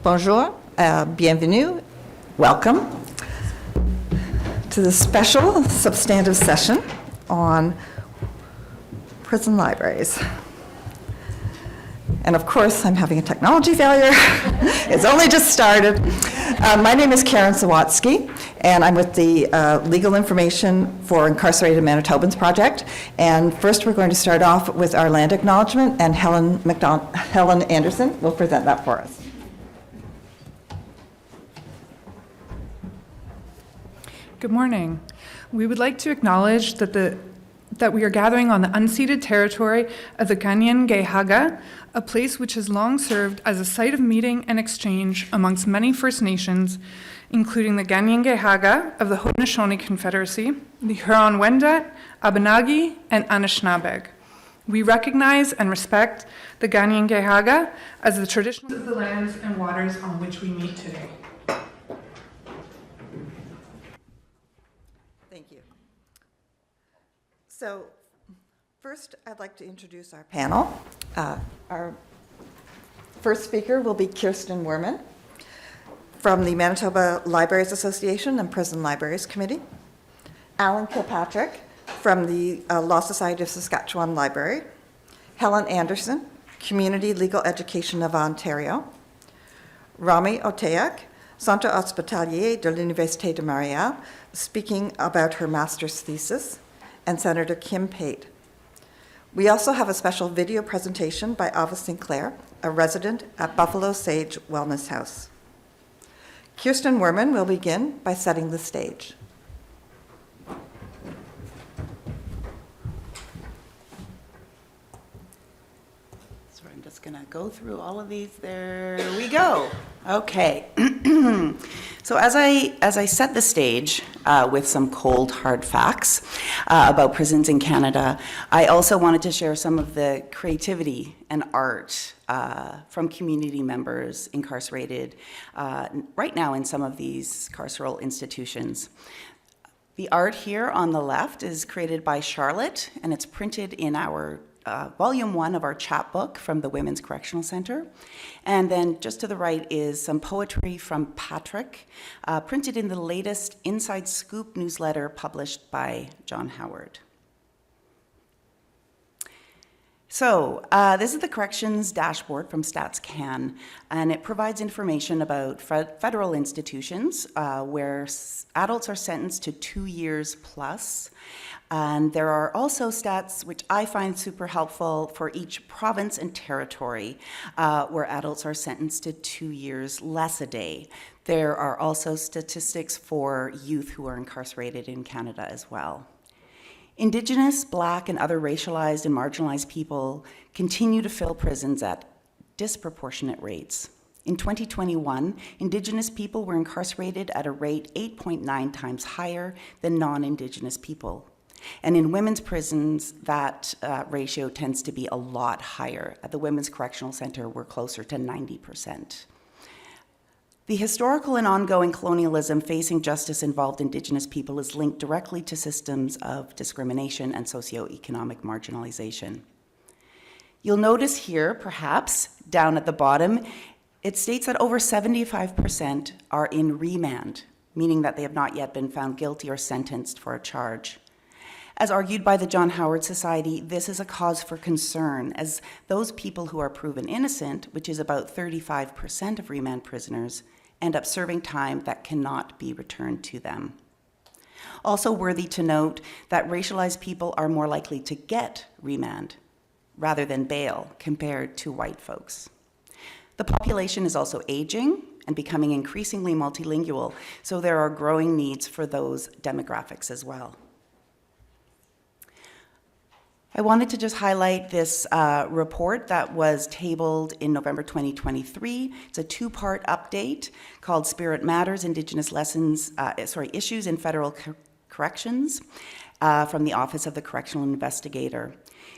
Bonjour, bienvenue, welcome to this special substantive session on prison libraries. And of course, I'm having a technology failure. It's only just started. My name is Karen Sawatsky, and I'm with the Legal Information for Incarcerated Manitobans Project. And first, we're going to start off with our land acknowledgement, and Helen Anderson will present that for us. Good morning. We would like to acknowledge that we are gathering on the unceded territory of the Kanien'kehá:ka, a place which has long served as a site of meeting and exchange amongst many First Nations, including the Kanien'kehá:ka of the Haudenosaunee Confederacy, the Huron-Wendat, Abenaki, and Anishinaabeg. We recognize and respect the Kanien'kehá:ka as the traditions of the lands and waters on which we meet today. Thank you. So, first, I'd like to introduce our panel. Our first speaker will be Kirsten Werman from the Manitoba Libraries Association and Prison Libraries Committee, Alan Kilpatrick from the Law Society of Saskatchewan Library, Helen Anderson, Community Legal Education of Ontario, Rami Oteak, Centre Hospitalier de l'Université de Montréal, speaking about her master's thesis, and Senator Kim Pate. We also have a special video presentation by Ava Sinclair, a resident at Buffalo Sage Wellness House. Kirsten Werman will begin by setting the stage. So I'm just going to go through all of these. There we go. Okay. So as I set the stage with some cold, hard facts about prisons in Canada, I also wanted to share some of the creativity and art from community members incarcerated right now in some of these carceral institutions. The art here on the left is created by Charlotte, and it's printed in our volume 1 of our chapbook from the Women's Correctional Center. And then just to the right is some poetry from Patrick, printed in the latest Inside Scoop newsletter published by John Howard. So this is the corrections dashboard from StatsCan, and it provides information about federal institutions where adults are sentenced to 2 years plus. And there are also stats, which I find super helpful, for each province and territory where adults are sentenced to 2 years less a day. There are also statistics for youth who are incarcerated in Canada as well. Indigenous, Black, and other racialized and marginalized people continue to fill prisons at disproportionate rates. In 2021, Indigenous people were incarcerated at a rate 8.9 times higher than non-Indigenous people. And in women's prisons, that ratio tends to be a lot higher. At the Women's Correctional Center, we're closer to 90%. The historical and ongoing colonialism facing justice-involved Indigenous people is linked directly to systems of discrimination and socioeconomic marginalization. You'll notice here, perhaps, down at the bottom, it states that over 75% are in remand, meaning that they have not yet been found guilty or sentenced for a charge. As argued by the John Howard Society, this is a cause for concern, as those people who are proven innocent, which is about 35% of remand prisoners, end up serving time that cannot be returned to them. Also worthy to note that racialized people are more likely to get remand rather than bail compared to white folks. The population is also aging and becoming increasingly multilingual, so there are growing needs for those demographics as well. I wanted to just highlight this report that was tabled in November 2023. It's a 2-part update called Spirit Matters, Indigenous Issues in Federal Corrections from the Office of the Correctional Investigator.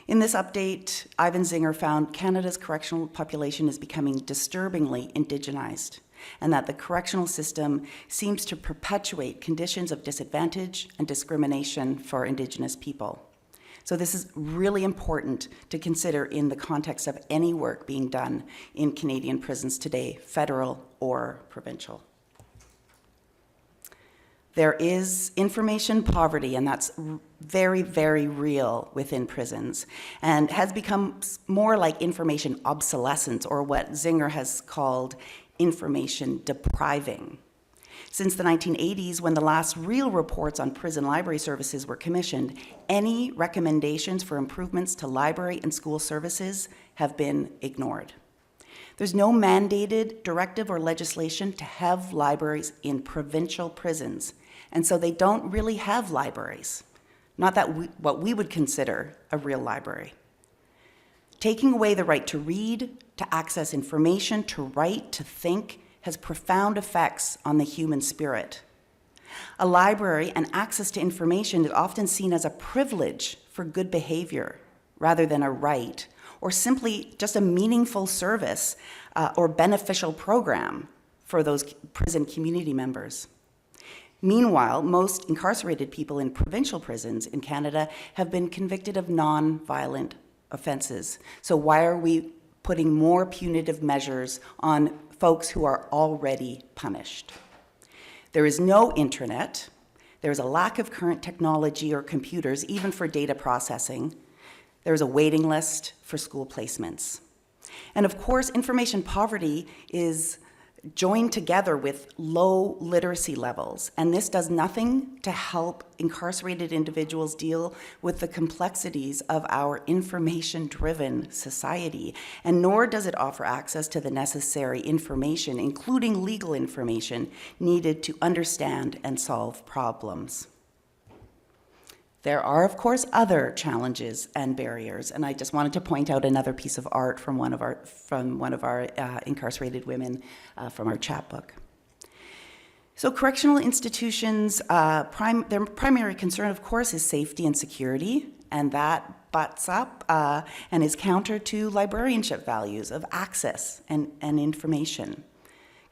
In this update, Ivan Zinger found Canada's correctional population is becoming disturbingly indigenized, and that the correctional system seems to perpetuate conditions of disadvantage and discrimination for Indigenous people. So this is really important to consider in the context of any work being done in Canadian prisons today, federal or provincial. There is information poverty, and that's very, very real within prisons, and has become more like information obsolescence, or what Zinger has called information depriving. Since the 1980s, when the last real reports on prison library services were commissioned, any recommendations for improvements to library and school services have been ignored. There's no mandated directive or legislation to have libraries in provincial prisons, and so they don't really have libraries, not that what we would consider a real library. Taking away the right to read, to access information, to write, to think, has profound effects on the human spirit. A library and access to information is often seen as a privilege for good behavior rather than a right, or simply just a meaningful service or beneficial program for those prison community members. Meanwhile, most incarcerated people in provincial prisons in Canada have been convicted of non-violent offenses. So why are we putting more punitive measures on folks who are already punished? There is no internet. There's a lack of current technology or computers, even for data processing. There's a waiting list for school placements. And of course, information poverty is joined together with low literacy levels, and this does nothing to help incarcerated individuals deal with the complexities of our information-driven society, and nor does it offer access to the necessary information, including legal information, needed to understand and solve problems. There are, of course, other challenges and barriers, and I just wanted to point out another piece of art from one of our incarcerated women from our chapbook. So correctional institutions, their primary concern, of course, is safety and security, and that butts up and is counter to librarianship values of access and information.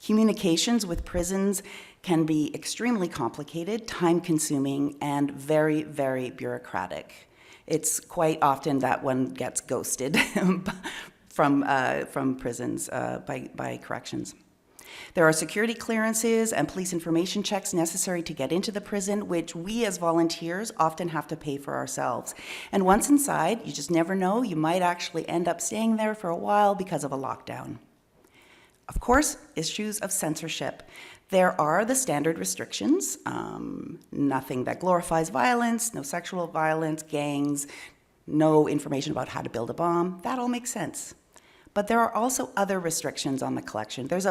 Communications with prisons can be extremely complicated, time-consuming, and very, very bureaucratic. It's quite often that one gets ghosted from prisons by corrections. There are security clearances and police information checks necessary to get into the prison, which we as volunteers often have to pay for ourselves. And once inside, you just never know, you might actually end up staying there for a while because of a lockdown. Of course, issues of censorship. There are the standard restrictions, nothing that glorifies violence, no sexual violence, gangs, no information about how to build a bomb. That all makes sense. But there are also other restrictions on the collection. There's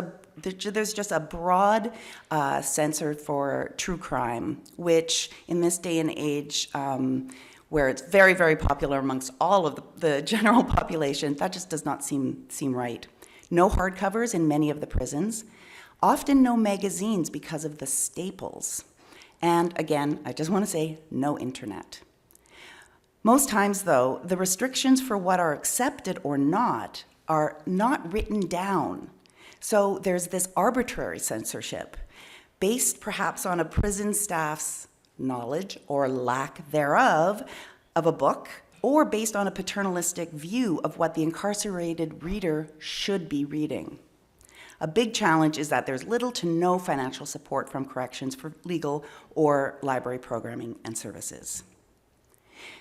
just a broad censor for true crime, which in this day and age, where it's very, very popular amongst all of the general population, that just does not seem right. No hardcovers in many of the prisons. Often no magazines because of the staples. And again, I just want to say, no internet. Most times, though, the restrictions for what are accepted or not are not written down. So there's this arbitrary censorship, based perhaps on a prison staff's knowledge or lack thereof of a book, or based on a paternalistic view of what the incarcerated reader should be reading. A big challenge is that there's little to no financial support from corrections for legal or library programming and services.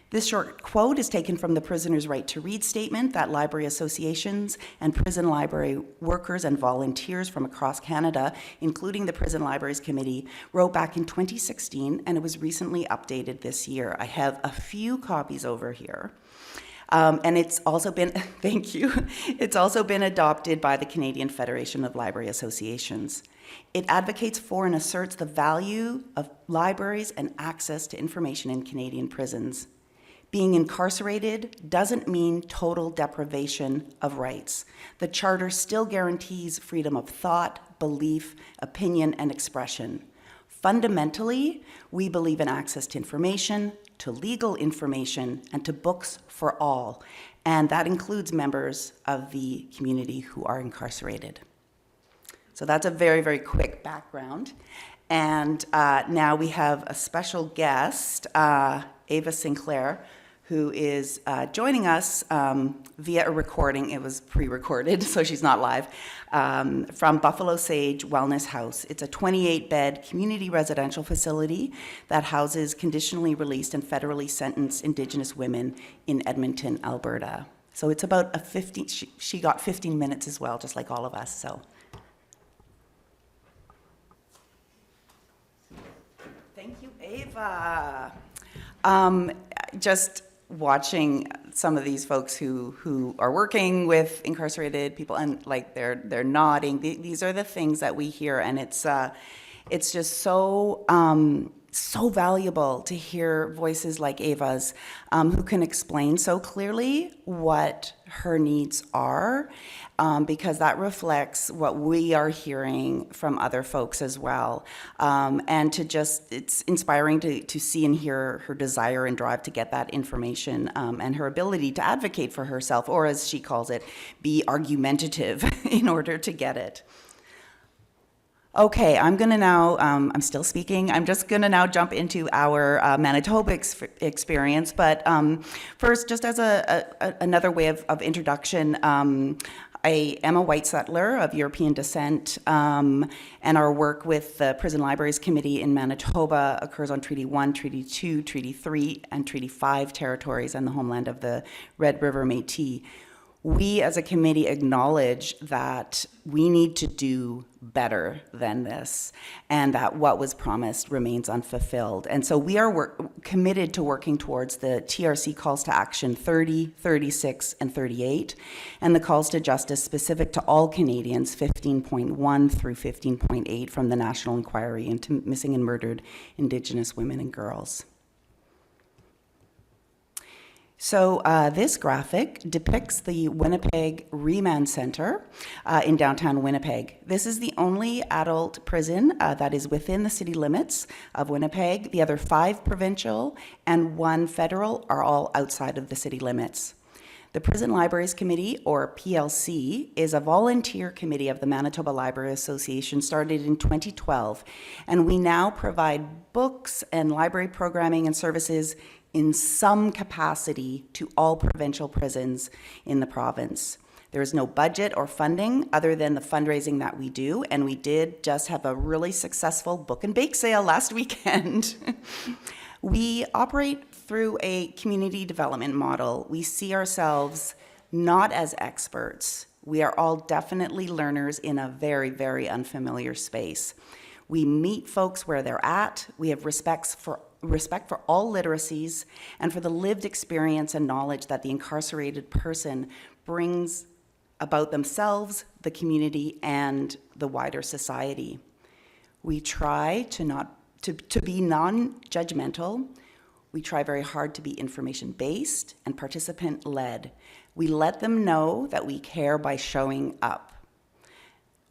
This short quote is taken from the Prisoners' Right to Read statement that library associations and prison library workers and volunteers from across Canada, including the Prison Libraries Committee, wrote back in 2016, and it was recently updated this year. I have a few copies over here. And it's also been, thank you, it's also been adopted by the Canadian Federation of Library Associations. It advocates for and asserts the value of libraries and access to information in Canadian prisons. Being incarcerated doesn't mean total deprivation of rights. The Charter still guarantees freedom of thought, belief, opinion, and expression. Fundamentally, we believe in access to information, to legal information, and to books for all, and that includes members of the community who are incarcerated. So that's a very, very quick background. And now we have a special guest, Ava Sinclair, who is joining us via a recording. It was pre-recorded, so she's not live, from Buffalo Sage Wellness House. It's a 28-bed community residential facility that houses conditionally released and federally sentenced Indigenous women in Edmonton, Alberta. So it's about a 15, she got 15 minutes as well, just like all of us, so. Thank you, Ava. Just watching some of these folks who are working with incarcerated people, and like they're nodding. These are the things that we hear, and it's just so so valuable to hear voices like Ava's, who can explain so clearly what her needs are, because that reflects what we are hearing from other folks as well. And it's inspiring to see and hear her desire and drive to get that information, and her ability to advocate for herself, or as she calls it, be argumentative in order to get it. Okay, I'm going to now, I'm still speaking, I'm just going to now jump into our Manitoba experience, but first, just as another way of introduction, I am a white settler of European descent, and our work with the Prison Libraries Committee in Manitoba occurs on Treaty 1, Treaty 2, Treaty 3, and Treaty 5 territories and the homeland of the Red River Métis. We as a committee acknowledge that we need to do better than this, and that what was promised remains unfulfilled. And so we are committed to working towards the TRC calls to action 30, 36, and 38, and the calls to justice specific to all Canadians 15.1 through 15.8 from the National Inquiry into Missing and Murdered Indigenous Women and Girls. So this graphic depicts the Winnipeg Remand Center in downtown Winnipeg. This is the only adult prison that is within the city limits of Winnipeg. The other 5 provincial and 1 federal are all outside of the city limits. The Prison Libraries Committee, or PLC, is a volunteer committee of the Manitoba Library Association started in 2012, and we now provide books and library programming and services in some capacity to all provincial prisons in the province. There is no budget or funding other than the fundraising that we do, and we did just have a really successful book and bake sale last weekend. We operate through a community development model. We see ourselves not as experts. We are all definitely learners in a very, very unfamiliar space. We meet folks where they're at. We have respect for all literacies and for the lived experience and knowledge that the incarcerated person brings about themselves, the community, and the wider society. We try to be non-judgmental. We try very hard to be information-based and participant-led. We let them know that we care by showing up.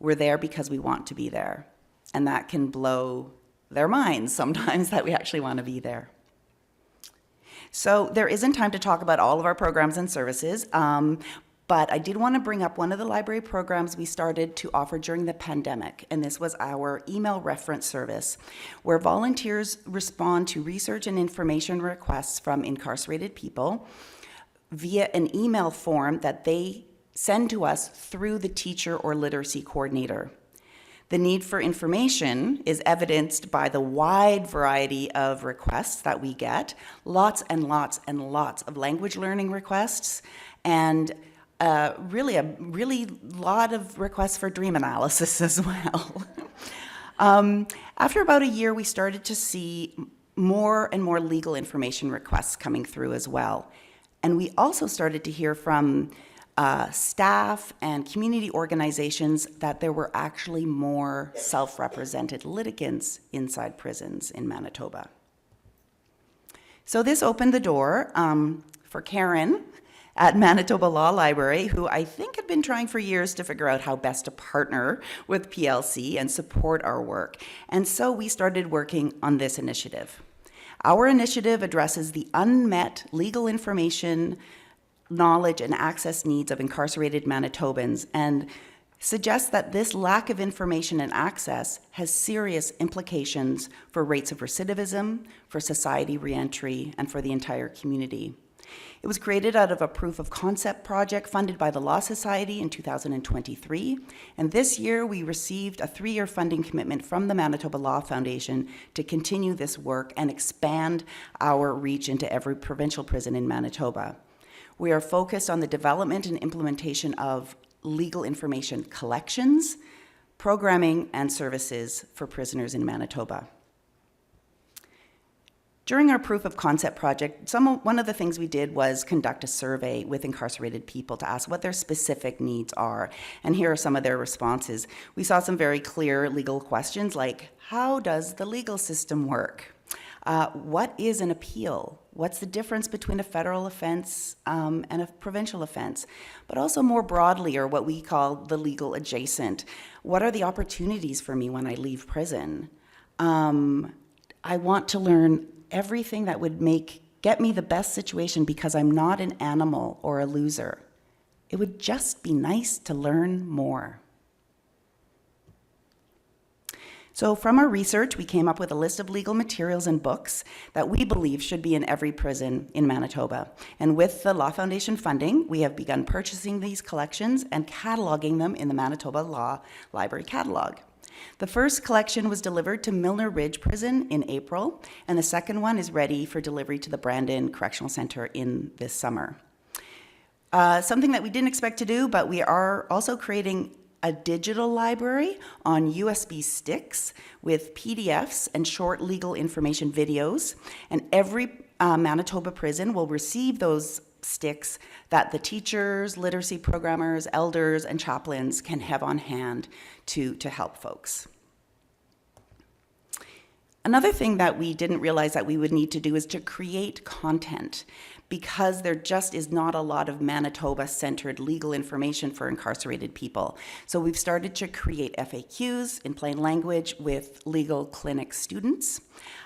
We're there because we want to be there, and that can blow their minds sometimes that we actually want to be there. So there isn't time to talk about all of our programs and services, but I did want to bring up one of the library programs we started to offer during the pandemic, and this was our email reference service, where volunteers respond to research and information requests from incarcerated people via an email form that they send to us through the teacher or literacy coordinator. The need for information is evidenced by the wide variety of requests that we get, lots and lots and lots of language learning requests, and really a lot of requests for dream analysis as well. After about a year, we started to see more and more legal information requests coming through as well. And we also started to hear from staff and community organizations that there were actually more self-represented litigants inside prisons in Manitoba. So this opened the door for Karen at Manitoba Law Library, who I think had been trying for years to figure out how best to partner with PLC and support our work. And so we started working on this initiative. Our initiative addresses the unmet legal information, knowledge, and access needs of incarcerated Manitobans, and suggests that this lack of information and access has serious implications for rates of recidivism, for society reentry, and for the entire community. It was created out of a proof of concept project funded by the Law Society in 2023, and this year we received a 3-year funding commitment from the Manitoba Law Foundation to continue this work and expand our reach into every provincial prison in Manitoba. We are focused on the development and implementation of legal information collections, programming, and services for prisoners in Manitoba. During our proof of concept project, one of the things we did was conduct a survey with incarcerated people to ask what their specific needs are. And here are some of their responses. We saw some very clear legal questions like, how does the legal system work? What is an appeal? What's the difference between a federal offense and a provincial offense? But also more broadly, or what we call the legal adjacent. What are the opportunities for me when I leave prison? I want to learn everything that would get me the best situation because I'm not an animal or a loser. It would just be nice to learn more. So from our research, we came up with a list of legal materials and books that we believe should be in every prison in Manitoba. And with the Law Foundation funding, we have begun purchasing these collections and cataloging them in the Manitoba Law Library catalog. The first collection was delivered to Milner Ridge Prison in April, and the second one is ready for delivery to the Brandon Correctional Centre in this summer. Something that we didn't expect to do, but we are also creating a digital library on USB sticks with PDFs and short legal information videos, and every Manitoba prison will receive those sticks that the teachers, literacy programmers, elders, and chaplains can have on hand to help folks. Another thing that we didn't realize that we would need to do is to create content, because there just is not a lot of Manitoba-centered legal information for incarcerated people. So we've started to create FAQs in plain language with legal clinic students.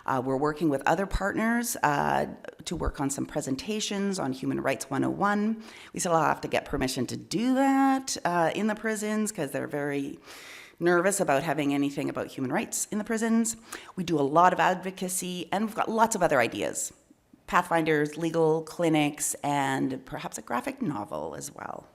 We're working with other partners to work on some presentations on Human Rights 101. We still have to get permission to do that in the prisons because they're very nervous about having anything about human rights in the prisons. We do a lot of advocacy, and we've got lots of other ideas. Pathfinders, legal clinics, and perhaps a graphic novel as well.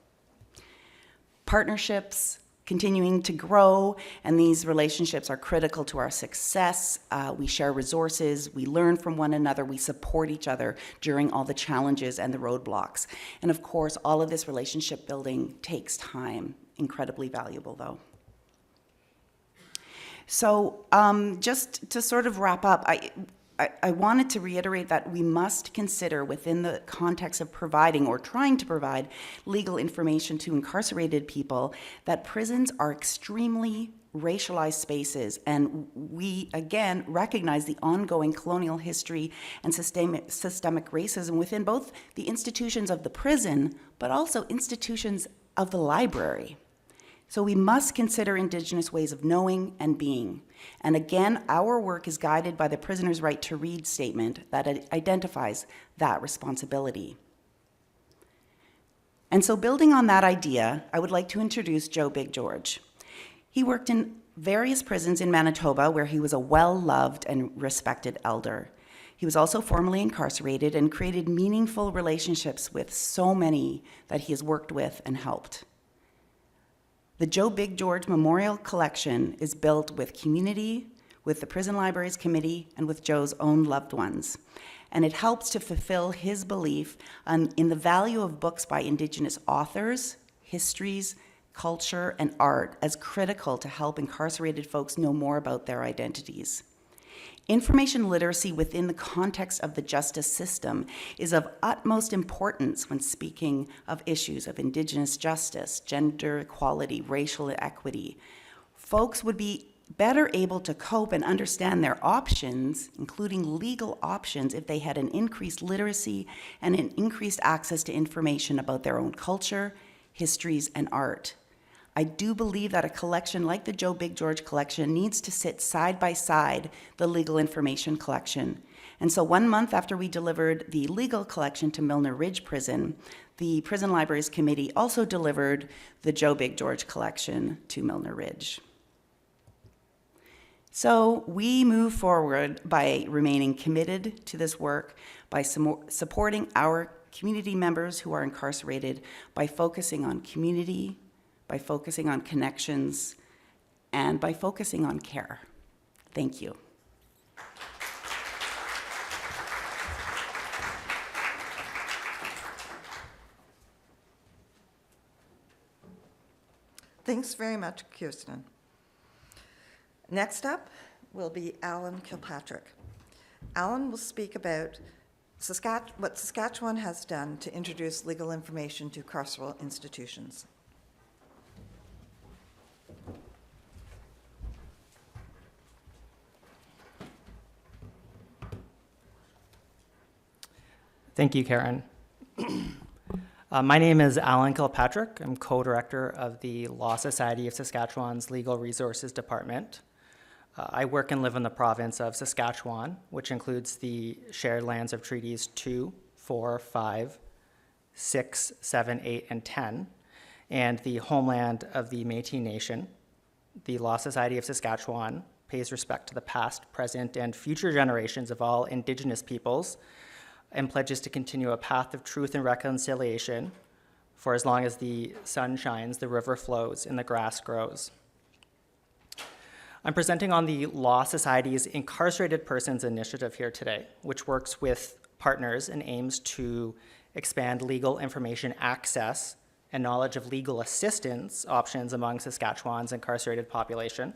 Partnerships continuing to grow, and these relationships are critical to our success. We share resources, we learn from one another, we support each other during all the challenges and the roadblocks. And of course, all of this relationship building takes time, incredibly valuable though. So just to sort of wrap up, I wanted to reiterate that we must consider, within the context of providing or trying to provide legal information to incarcerated people, that prisons are extremely racialized spaces, and we again recognize the ongoing colonial history and systemic racism within both the institutions of the prison, but also institutions of the library. So we must consider Indigenous ways of knowing and being. And again, our work is guided by the Prisoner's Right to Read statement that identifies that responsibility. And so building on that idea, I would like to introduce Joe Big George. He worked in various prisons in Manitoba where he was a well-loved and respected elder. He was also formerly incarcerated and created meaningful relationships with so many that he has worked with and helped. The Joe Big George Memorial Collection is built with community, with the Prison Libraries Committee, and with Joe's own loved ones. And it helps to fulfill his belief in the value of books by Indigenous authors, histories, culture, and art as critical to help incarcerated folks know more about their identities. Information literacy within the context of the justice system is of utmost importance when speaking of issues of Indigenous justice, gender equality, racial equity. Folks would be better able to cope and understand their options, including legal options, if they had an increased literacy and an increased access to information about their own culture, histories, and art. I do believe that a collection like the Joe Big George collection needs to sit side by side the legal information collection. And so 1 month after we delivered the legal collection to Milner Ridge Prison, the Prison Libraries Committee also delivered the Joe Big George collection to Milner Ridge. So we move forward by remaining committed to this work, by supporting our community members who are incarcerated by focusing on community, by focusing on connections, and by focusing on care. Thank you. Thanks very much, Kirsten. Next up will be Alan Kilpatrick. Alan will speak about what Saskatchewan has done to introduce legal information to carceral institutions. Thank you, Karen. My name is Alan Kilpatrick. I'm co-director of the Law Society of Saskatchewan's Legal Resources Department. I work and live in the province of Saskatchewan, which includes the shared lands of Treaties 2, 4, 5, 6, 7, 8, and 10, and the homeland of the Métis Nation. The Law Society of Saskatchewan pays respect to the past, present, and future generations of all Indigenous peoples, and pledges to continue a path of truth and reconciliation for as long as the sun shines, the river flows, and the grass grows. I'm presenting on the Law Society's Incarcerated Persons Initiative here today, which works with partners and aims to expand legal information access and knowledge of legal assistance options among Saskatchewan's incarcerated population.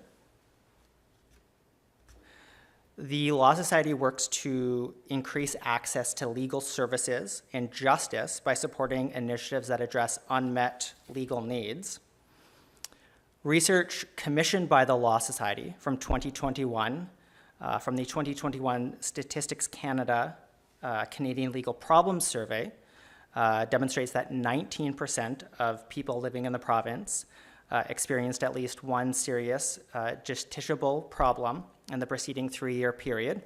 The Law Society works to increase access to legal services and justice by supporting initiatives that address unmet legal needs. Research commissioned by the Law Society from 2021, from the 2021 Statistics Canada Canadian Legal Problems Survey, demonstrates that 19% of people living in the province experienced at least one serious justiciable problem in the preceding 3-year period.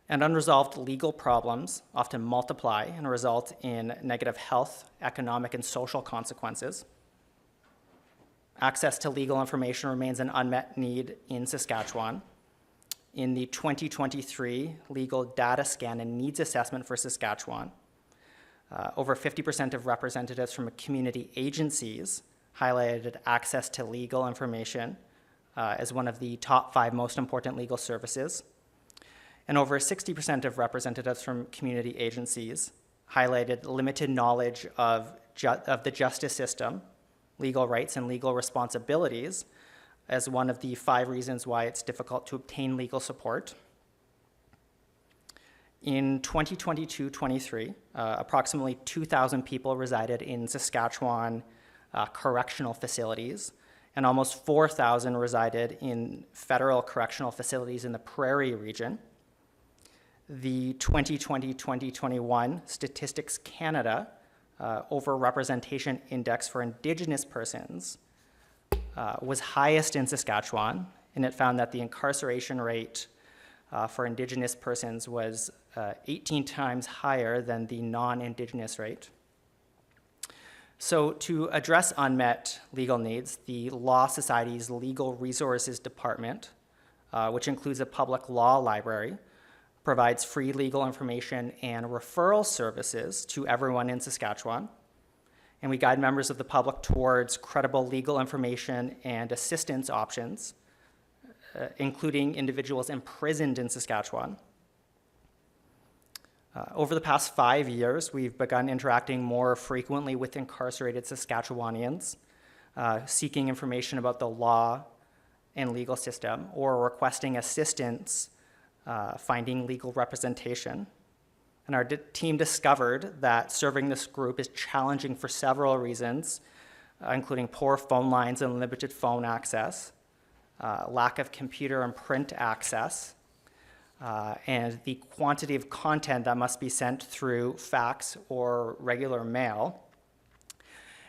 And unresolved legal problems often multiply and result in negative health, economic, and social consequences. Access to legal information remains an unmet need in Saskatchewan. In the 2023 Legal Data Scan and Needs Assessment for Saskatchewan, over 50% of representatives from community agencies highlighted access to legal information as one of the top 5 most important legal services. And over 60% of representatives from community agencies highlighted limited knowledge of the justice system, legal rights, and legal responsibilities as one of the 5 reasons why it's difficult to obtain legal support. In 2022-23, approximately 2,000 people resided in Saskatchewan correctional facilities, and almost 4,000 resided in federal correctional facilities in the Prairie region. The 2020-2021 Statistics Canada Overrepresentation Index for Indigenous persons was highest in Saskatchewan, and it found that the incarceration rate for Indigenous persons was 18 times higher than the non-Indigenous rate. So to address unmet legal needs, the Law Society's Legal Resources Department, which includes a public law library, provides free legal information and referral services to everyone in Saskatchewan. And we guide members of the public towards credible legal information and assistance options, including individuals imprisoned in Saskatchewan. Over the past 5 years, we've begun interacting more frequently with incarcerated Saskatchewanians, seeking information about the law and legal system, or requesting assistance finding legal representation. And our team discovered that serving this group is challenging for several reasons, including poor phone lines and limited phone access, lack of computer and print access, and the quantity of content that must be sent through fax or regular mail.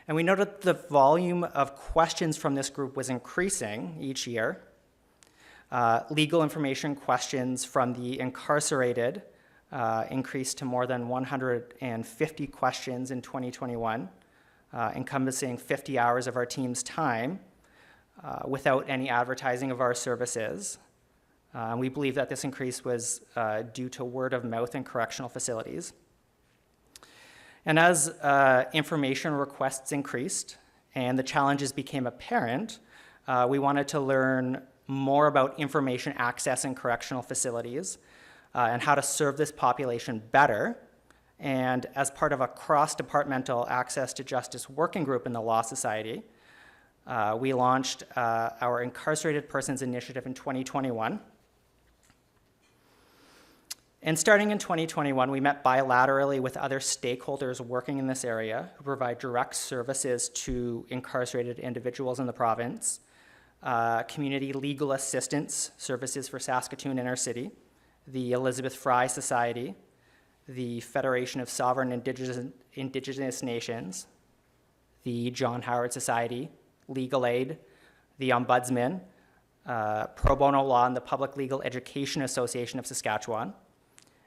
And we noted the volume of questions from this group was increasing each year. Legal information questions from the incarcerated increased to more than 150 questions in 2021, encompassing 50 hours of our team's time without any advertising of our services. We believe that this increase was due to word of mouth in correctional facilities. And as information requests increased and the challenges became apparent, we wanted to learn more about information access in correctional facilities and how to serve this population better. And as part of a cross-departmental access to justice working group in the Law Society, we launched our Incarcerated Persons Initiative in 2021. And starting in 2021, we met bilaterally with other stakeholders working in this area who provide direct services to incarcerated individuals in the province, community legal assistance services for Saskatoon Inner City, the Elizabeth Fry Society, the Federation of Sovereign Indigenous Nations, the John Howard Society, Legal Aid, the Ombudsman, Pro Bono Law, and the Public Legal Education Association of Saskatchewan.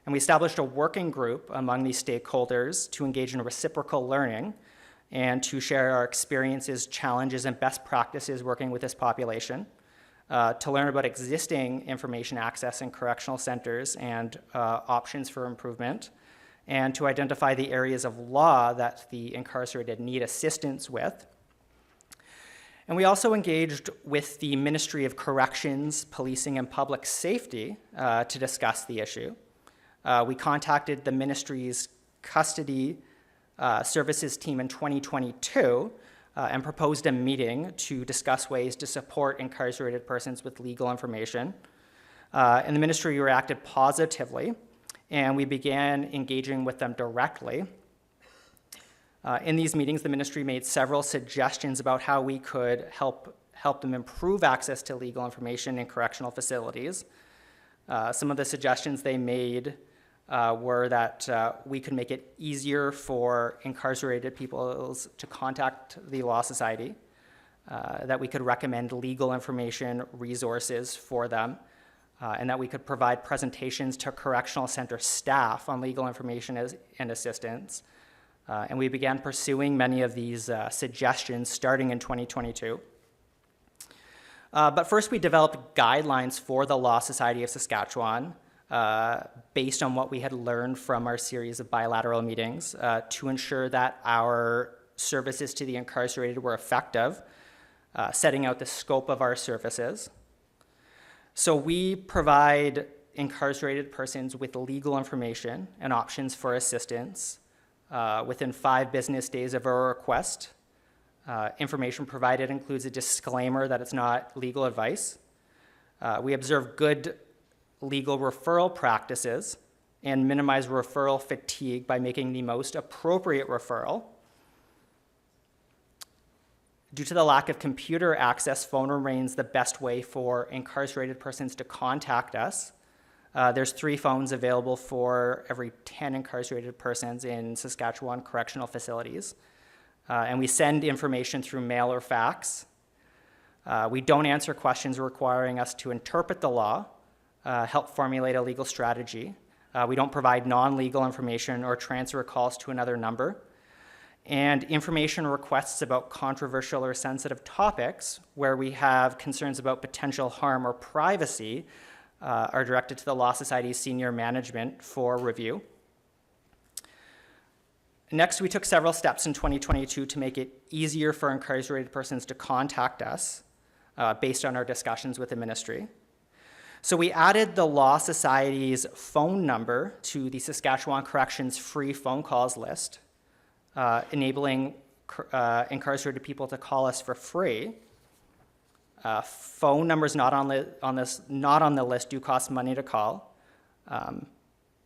And we established a working group among these stakeholders to engage in reciprocal learning and to share our experiences, challenges, and best practices working with this population, to learn about existing information access in correctional centers and options for improvement, and to identify the areas of law that the incarcerated need assistance with. And we also engaged with the Ministry of Corrections, Policing, and Public Safety to discuss the issue. We contacted the ministry's custody services team in 2022 and proposed a meeting to discuss ways to support incarcerated persons with legal information. And the ministry reacted positively, and we began engaging with them directly. In these meetings, the ministry made several suggestions about how we could help them improve access to legal information in correctional facilities. Some of the suggestions they made were that we could make it easier for incarcerated people to contact the Law Society, that we could recommend legal information resources for them, and that we could provide presentations to correctional center staff on legal information and assistance. And we began pursuing many of these suggestions starting in 2022. But first we developed guidelines for the Law Society of Saskatchewan based on what we had learned from our series of bilateral meetings to ensure that our services to the incarcerated were effective, setting out the scope of our services. So we provide incarcerated persons with legal information and options for assistance within 5 business days of our request. Information provided includes a disclaimer that it's not legal advice. We observe good legal referral practices and minimize referral fatigue by making the most appropriate referral. Due to the lack of computer access, phone remains the best way for incarcerated persons to contact us. There's 3 phones available for every 10 incarcerated persons in Saskatchewan correctional facilities. And we send information through mail or fax. We don't answer questions requiring us to interpret the law, help formulate a legal strategy. We don't provide non-legal information or transfer calls to another number. And information requests about controversial or sensitive topics where we have concerns about potential harm or privacy are directed to the Law Society's senior management for review. Next, we took several steps in 2022 to make it easier for incarcerated persons to contact us based on our discussions with the ministry. So we added the Law Society's phone number to the Saskatchewan Corrections free phone calls list, enabling incarcerated people to call us for free. Phone numbers not on the list do cost money to call,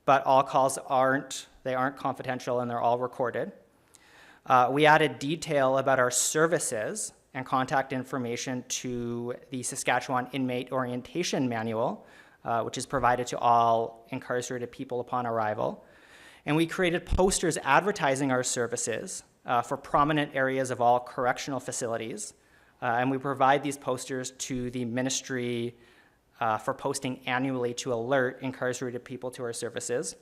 but all calls aren't confidential and they're all recorded. We added detail about our services and contact information to the Saskatchewan Inmate Orientation Manual, which is provided to all incarcerated people upon arrival. And we created posters advertising our services for prominent areas of all correctional facilities. And we provide these posters to the ministry for posting annually to alert incarcerated people to our services.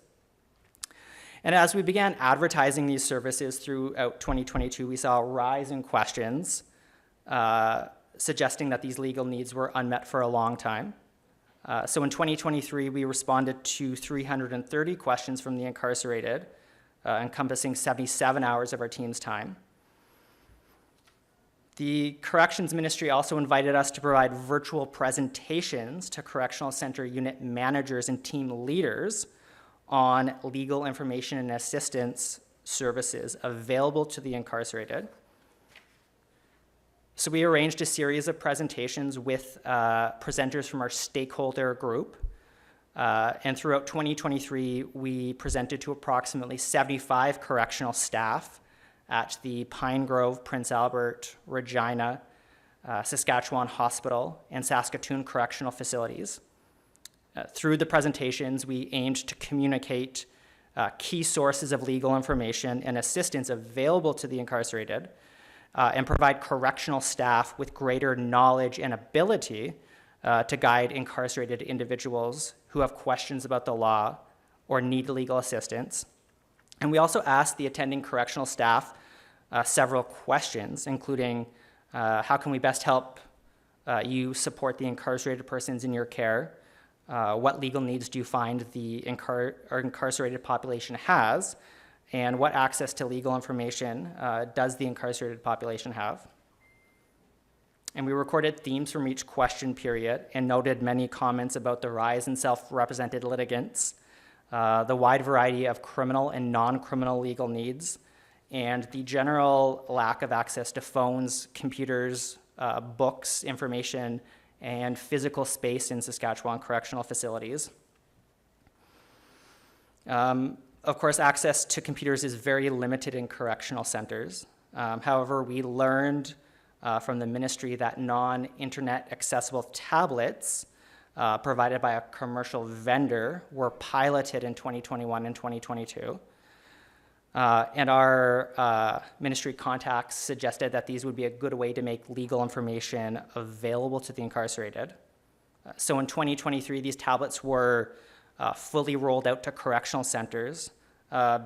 And as we began advertising these services throughout 2022, we saw a rise in questions suggesting that these legal needs were unmet for a long time. So in 2023, we responded to 330 questions from the incarcerated, encompassing 77 hours of our team's time. The Corrections Ministry also invited us to provide virtual presentations to correctional center unit managers and team leaders on legal information and assistance services available to the incarcerated. So we arranged a series of presentations with presenters from our stakeholder group. And throughout 2023, we presented to approximately 75 correctional staff at the Pine Grove, Prince Albert, Regina, Saskatchewan Hospital, and Saskatoon correctional facilities. Through the presentations, we aimed to communicate key sources of legal information and assistance available to the incarcerated, and provide correctional staff with greater knowledge and ability to guide incarcerated individuals who have questions about the law or need legal assistance. And we also asked the attending correctional staff several questions, including how can we best help you support the incarcerated persons in your care? What legal needs do you find our incarcerated population has? And what access to legal information does the incarcerated population have? And we recorded themes from each question period and noted many comments about the rise in self-represented litigants, the wide variety of criminal and non-criminal legal needs, and the general lack of access to phones, computers, books, information, and physical space in Saskatchewan correctional facilities. Of course, access to computers is very limited in correctional centers. However, we learned from the ministry that non-internet accessible tablets provided by a commercial vendor were piloted in 2021 and 2022. And our ministry contacts suggested that these would be a good way to make legal information available to the incarcerated. So in 2023, these tablets were fully rolled out to correctional centers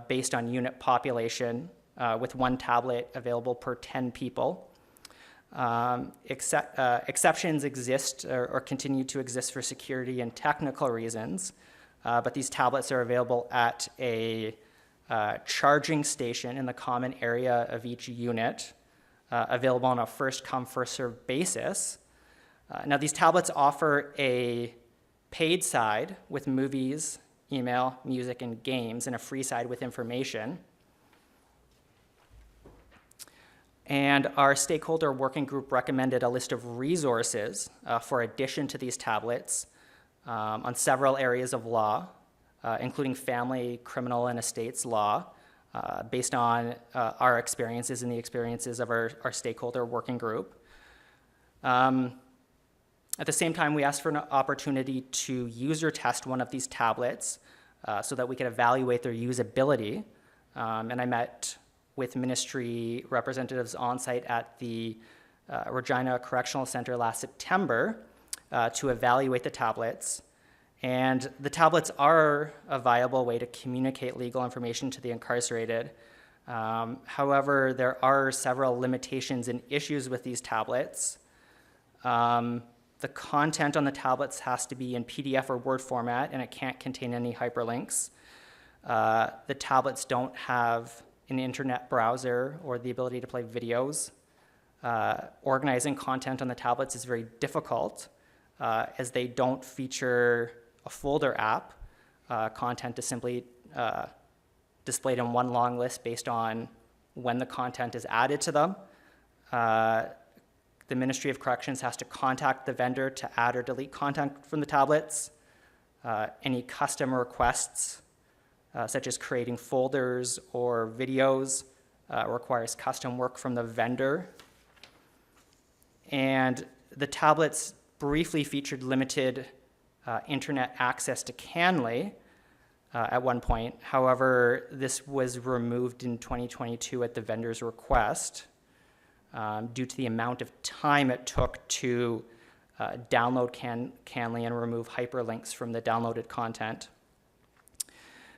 based on unit population, with one tablet available per 10 people. Exceptions exist or continue to exist for security and technical reasons, but these tablets are available at a charging station in the common area of each unit, available on a first-come, first-served basis. Now, these tablets offer a paid side with movies, email, music, and games, and a free side with information. And our stakeholder working group recommended a list of resources for addition to these tablets on several areas of law, including family, criminal, and estates law, based on our experiences and the experiences of our stakeholder working group. At the same time, we asked for an opportunity to user test one of these tablets so that we could evaluate their usability. And I met with ministry representatives on site at the Regina Correctional Center last September to evaluate the tablets. And the tablets are a viable way to communicate legal information to the incarcerated. However, there are several limitations and issues with these tablets. The content on the tablets has to be in PDF or Word format, and it can't contain any hyperlinks. The tablets don't have an internet browser or the ability to play videos. Organizing content on the tablets is very difficult as they don't feature a folder app. Content is simply displayed in one long list based on when the content is added to them. The Ministry of Corrections has to contact the vendor to add or delete content from the tablets. Any custom requests, such as creating folders or videos, requires custom work from the vendor. And the tablets briefly featured limited internet access to Canley at one point. However, this was removed in 2022 at the vendor's request due to the amount of time it took to download Canley and remove hyperlinks from the downloaded content.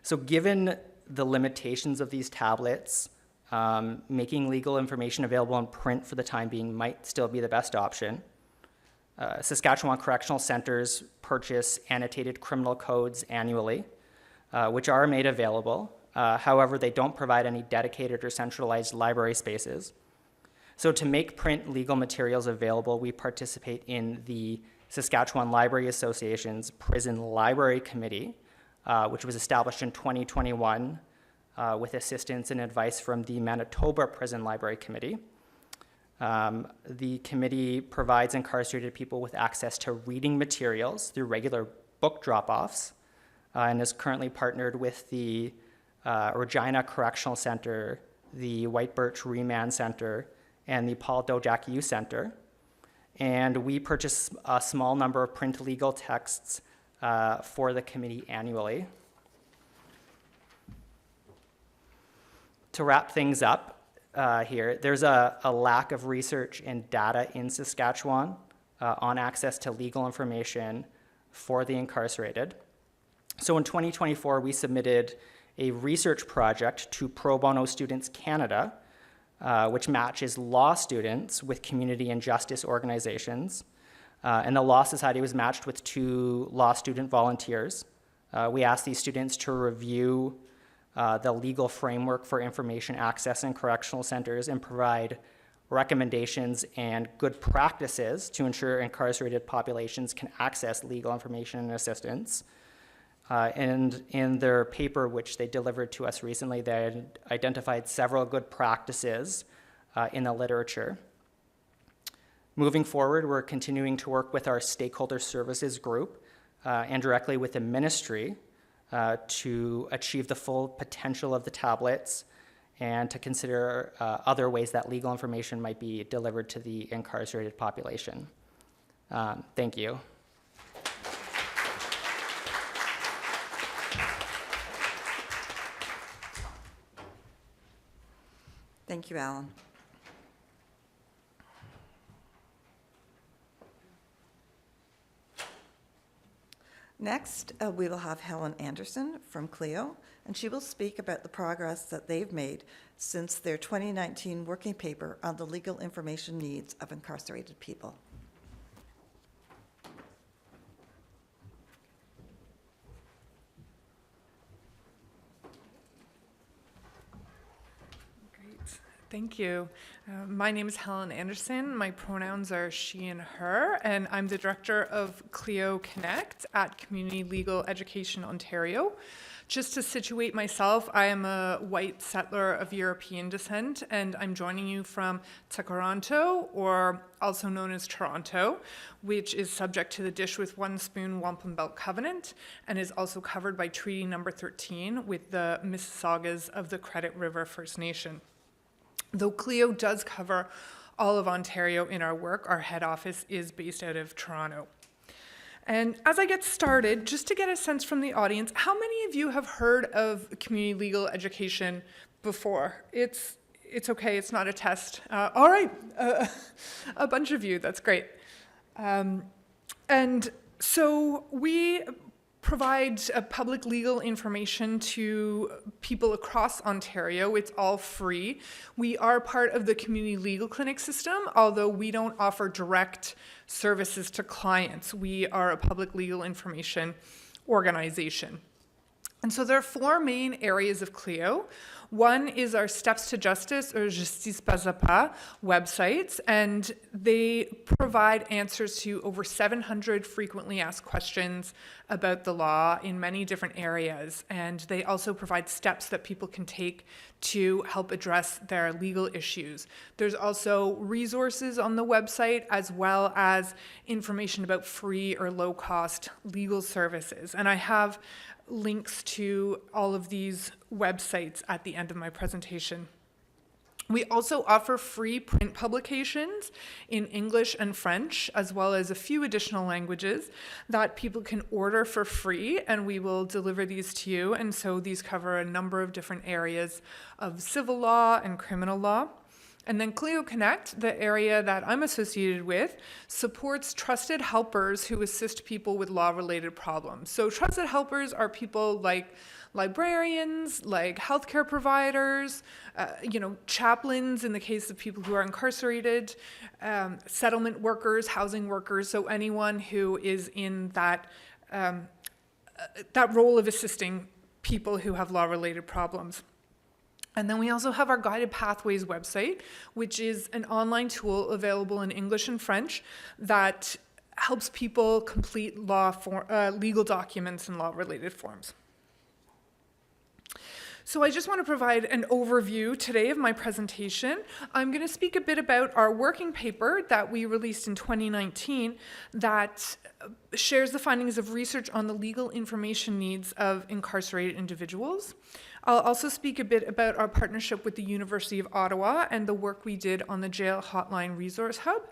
So given the limitations of these tablets, making legal information available in print for the time being might still be the best option. Saskatchewan Correctional Centers purchase annotated criminal codes annually, which are made available However, they don't provide any dedicated or centralized library spaces. So to make print legal materials available, we participate in the Saskatchewan Library Association's Prison Library Committee, which was established in 2021 with assistance and advice from the Manitoba Prison Library Committee. The committee provides incarcerated people with access to reading materials through regular book drop-offs and is currently partnered with the Regina Correctional Center, the White Birch Remand Center, and the Paul Dojak Youth Center. And we purchase a small number of print legal texts for the committee annually. To wrap things up here, there's a lack of research and data in Saskatchewan on access to legal information for the incarcerated. So in 2024, we submitted a research project to Pro Bono Students Canada, which matches law students with community and justice organizations. And the Law Society was matched with 2 law student volunteers. We asked these students to review the legal framework for information access in correctional centers and provide recommendations and good practices to ensure incarcerated populations can access legal information and assistance. And in their paper, which they delivered to us recently, they had identified several good practices in the literature. Moving forward, we're continuing to work with our stakeholder services group and directly with the ministry to achieve the full potential of the tablets and to consider other ways that legal information might be delivered to the incarcerated population. Thank you. Thank you, Alan. Next, we will have Helen Anderson from CLEO, and she will speak about the progress that they've made since their 2019 working paper on the legal information needs of incarcerated people. Thank you. My name is Helen Anderson. My pronouns are she and her, and I'm the director of CLEO Connect at Community Legal Education Ontario. Just to situate myself, I am a white settler of European descent, and I'm joining you from Takaranto, or also known as Toronto, which is subject to the Dish with One Spoon Wampum Belt Covenant, and is also covered by Treaty Number 13 with the Mississaugas of the Credit River First Nation. Though CLEO does cover all of Ontario in our work, our head office is based out of Toronto. And as I get started, just to get a sense from the audience, how many of you have heard of community legal education before? It's okay, it's not a test. All right, a bunch of you, that's great. And so we provide public legal information to people across Ontario. It's all free. We are part of the community legal clinic system, although we don't offer direct services to clients. We are a public legal information organization. And so there are 4 main areas of CLEO. One is our Steps to Justice, or Justice Pas à Pas websites, and they provide answers to over 700 frequently asked questions about the law in many different areas. And they also provide steps that people can take to help address their legal issues. There's also resources on the website, as well as information about free or low-cost legal services. And I have links to all of these websites at the end of my presentation. We also offer free print publications in English and French, as well as a few additional languages that people can order for free, and we will deliver these to you. And so these cover a number of different areas of civil law and criminal law. And then CLEO Connect, the area that I'm associated with, supports trusted helpers who assist people with law-related problems. So trusted helpers are people like librarians, like healthcare providers, chaplains in the case of people who are incarcerated, settlement workers, housing workers, so anyone who is in that role of assisting people who have law-related problems. And then we also have our Guided Pathways website, which is an online tool available in English and French that helps people complete legal documents and law-related forms. So I just want to provide an overview today of my presentation. I'm going to speak a bit about our working paper that we released in 2019 that shares the findings of research on the legal information needs of incarcerated individuals. I'll also speak a bit about our partnership with the University of Ottawa and the work we did on the Jail Hotline Resource Hub,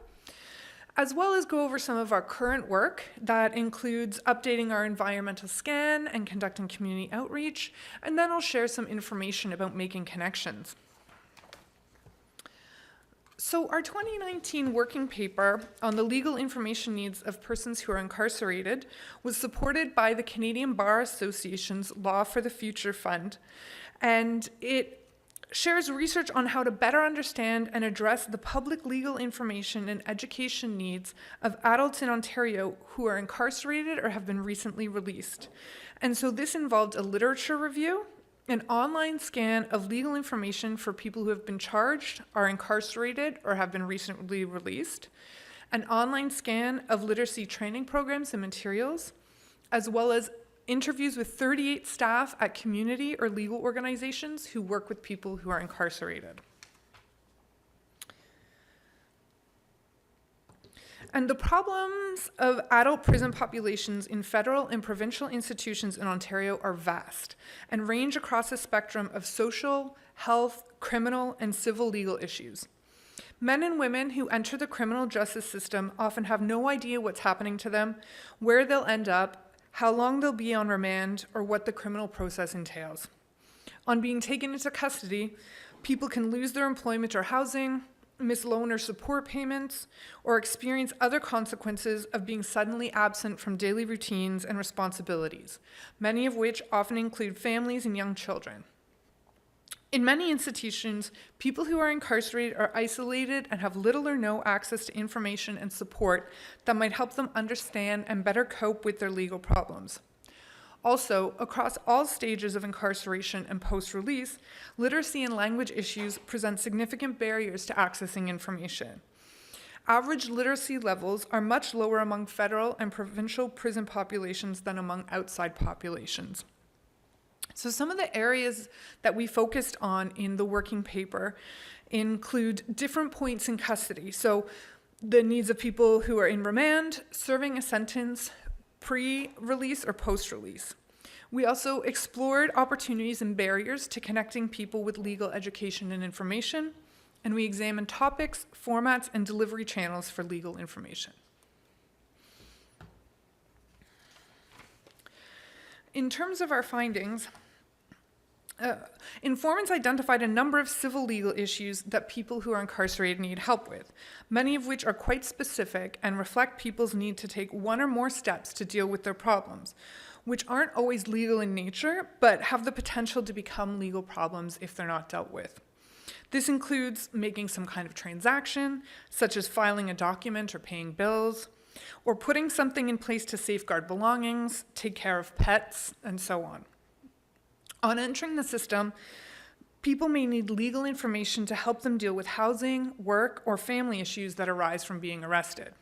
as well as go over some of our current work that includes updating our environmental scan and conducting community outreach, and then I'll share some information about making connections. So our 2019 working paper on the legal information needs of persons who are incarcerated was supported by the Canadian Bar Association's Law for the Future Fund, and it shares research on how to better understand and address the public legal information and education needs of adults in Ontario who are incarcerated or have been recently released. And so this involved a literature review, an online scan of legal information for people who have been charged, are incarcerated, or have been recently released, an online scan of literacy training programs and materials, as well as interviews with 38 staff at community or legal organizations who work with people who are incarcerated. And the problems of adult prison populations in federal and provincial institutions in Ontario are vast and range across a spectrum of social, health, criminal, and civil legal issues. Men and women who enter the criminal justice system often have no idea what's happening to them, where they'll end up, how long they'll be on remand, or what the criminal process entails. On being taken into custody, people can lose their employment or housing, miss loan or support payments, or experience other consequences of being suddenly absent from daily routines and responsibilities, many of which often include families and young children. In many institutions, people who are incarcerated are isolated and have little or no access to information and support that might help them understand and better cope with their legal problems. Also, across all stages of incarceration and post-release, literacy and language issues present significant barriers to accessing information. Average literacy levels are much lower among federal and provincial prison populations than among outside populations. So some of the areas that we focused on in the working paper include different points in custody. So the needs of people who are in remand, serving a sentence, pre-release or post-release. We also explored opportunities and barriers to connecting people with legal education and information, and we examined topics, formats, and delivery channels for legal information. In terms of our findings, informants identified a number of civil legal issues that people who are incarcerated need help with, many of which are quite specific and reflect people's need to take one or more steps to deal with their problems, which aren't always legal in nature, but have the potential to become legal problems if they're not dealt with. This includes making some kind of transaction, such as filing a document or paying bills, or putting something in place to safeguard belongings, take care of pets, and so on. On entering the system, people may need legal information to help them deal with housing, work, or family issues that arise from being arrested.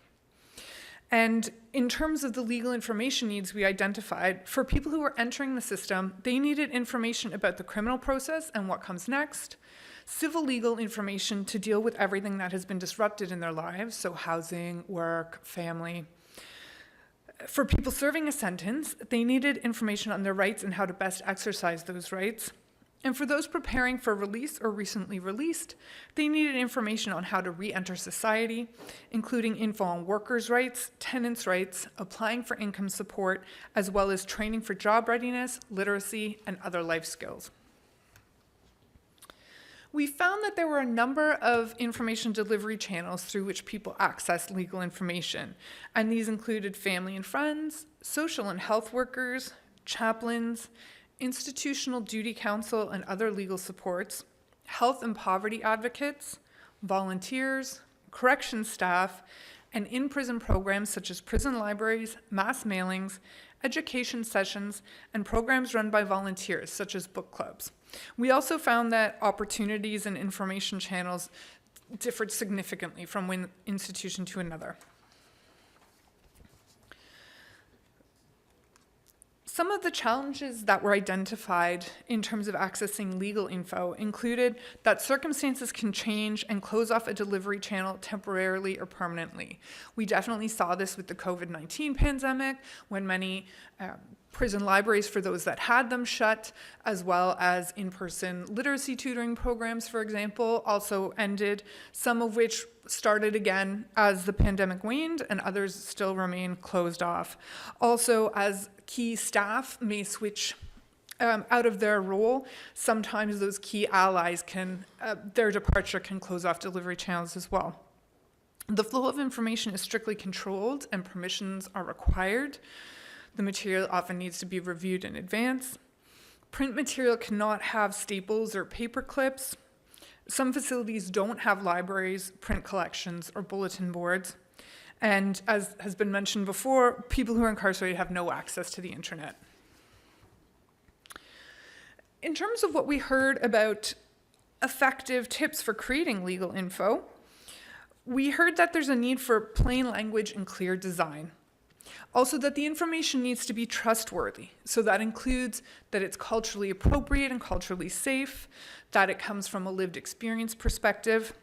And in terms of the legal information needs we identified, for people who are entering the system, they needed information about the criminal process and what comes next, civil legal information to deal with everything that has been disrupted in their lives, so housing, work, family. For people serving a sentence, they needed information on their rights and how to best exercise those rights. And for those preparing for release or recently released, they needed information on how to re-enter society, including info on workers' rights, tenants' rights, applying for income support, as well as training for job readiness, literacy, and other life skills. We found that there were a number of information delivery channels through which people access legal information, and these included family and friends, social and health workers, chaplains, institutional duty counsel and other legal supports, health and poverty advocates, volunteers, corrections staff, and in-prison programs such as prison libraries, mass mailings, education sessions, and programs run by volunteers, such as book clubs. We also found that opportunities and information channels differed significantly from one institution to another. Some of the challenges that were identified in terms of accessing legal info included that circumstances can change and close off a delivery channel temporarily or permanently. We definitely saw this with the COVID-19 pandemic, when many prison libraries, for those that had them, shut, as well as in-person literacy tutoring programs, for example, also ended, some of which started again as the pandemic waned, and others still remain closed off. Also, as key staff may switch out of their role, sometimes those key allies their departure can close off delivery channels as well. The flow of information is strictly controlled and permissions are required. The material often needs to be reviewed in advance. Print material cannot have staples or paper clips. Some facilities don't have libraries, print collections, or bulletin boards. And as has been mentioned before, people who are incarcerated have no access to the internet. In terms of what we heard about effective tips for creating legal info, we heard that there's a need for plain language and clear design. Also, that the information needs to be trustworthy. So that includes that it's culturally appropriate and culturally safe, that it comes from a lived experience perspective.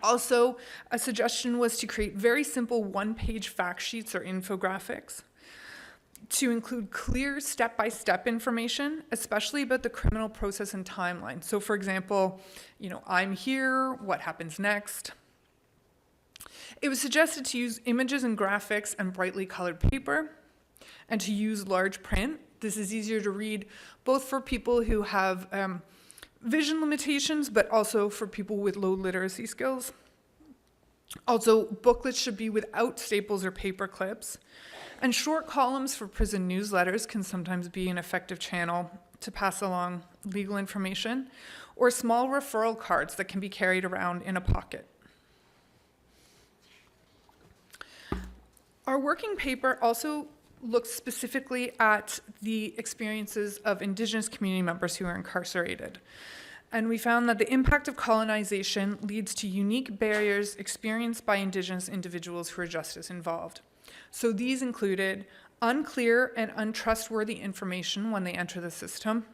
Also, a suggestion was to create very simple one-page fact sheets or infographics, to include clear step-by-step information, especially about the criminal process and timeline. So for example, I'm here, what happens next? It was suggested to use images and graphics and brightly colored paper, and to use large print. This is easier to read both for people who have vision limitations, but also for people with low literacy skills. Also, booklets should be without staples or paper clips, and short columns for prison newsletters can sometimes be an effective channel to pass along legal information, or small referral cards that can be carried around in a pocket. Our working paper also looks specifically at the experiences of Indigenous community members who are incarcerated. And we found that the impact of colonization leads to unique barriers experienced by Indigenous individuals who are justice involved. So these included unclear and untrustworthy information when they enter the system.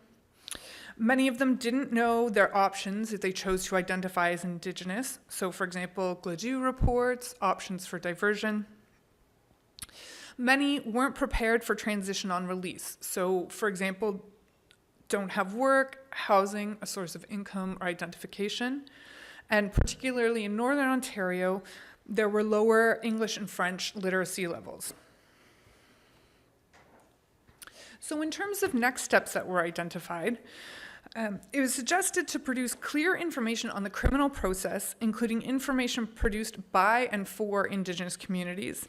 Many of them didn't know their options if they chose to identify as Indigenous. So for example, GLADU reports, options for diversion. Many weren't prepared for transition on release. So for example, don't have work, housing, a source of income, or identification. And particularly in Northern Ontario, there were lower English and French literacy levels. So in terms of next steps that were identified, it was suggested to produce clear information on the criminal process, including information produced by and for Indigenous communities.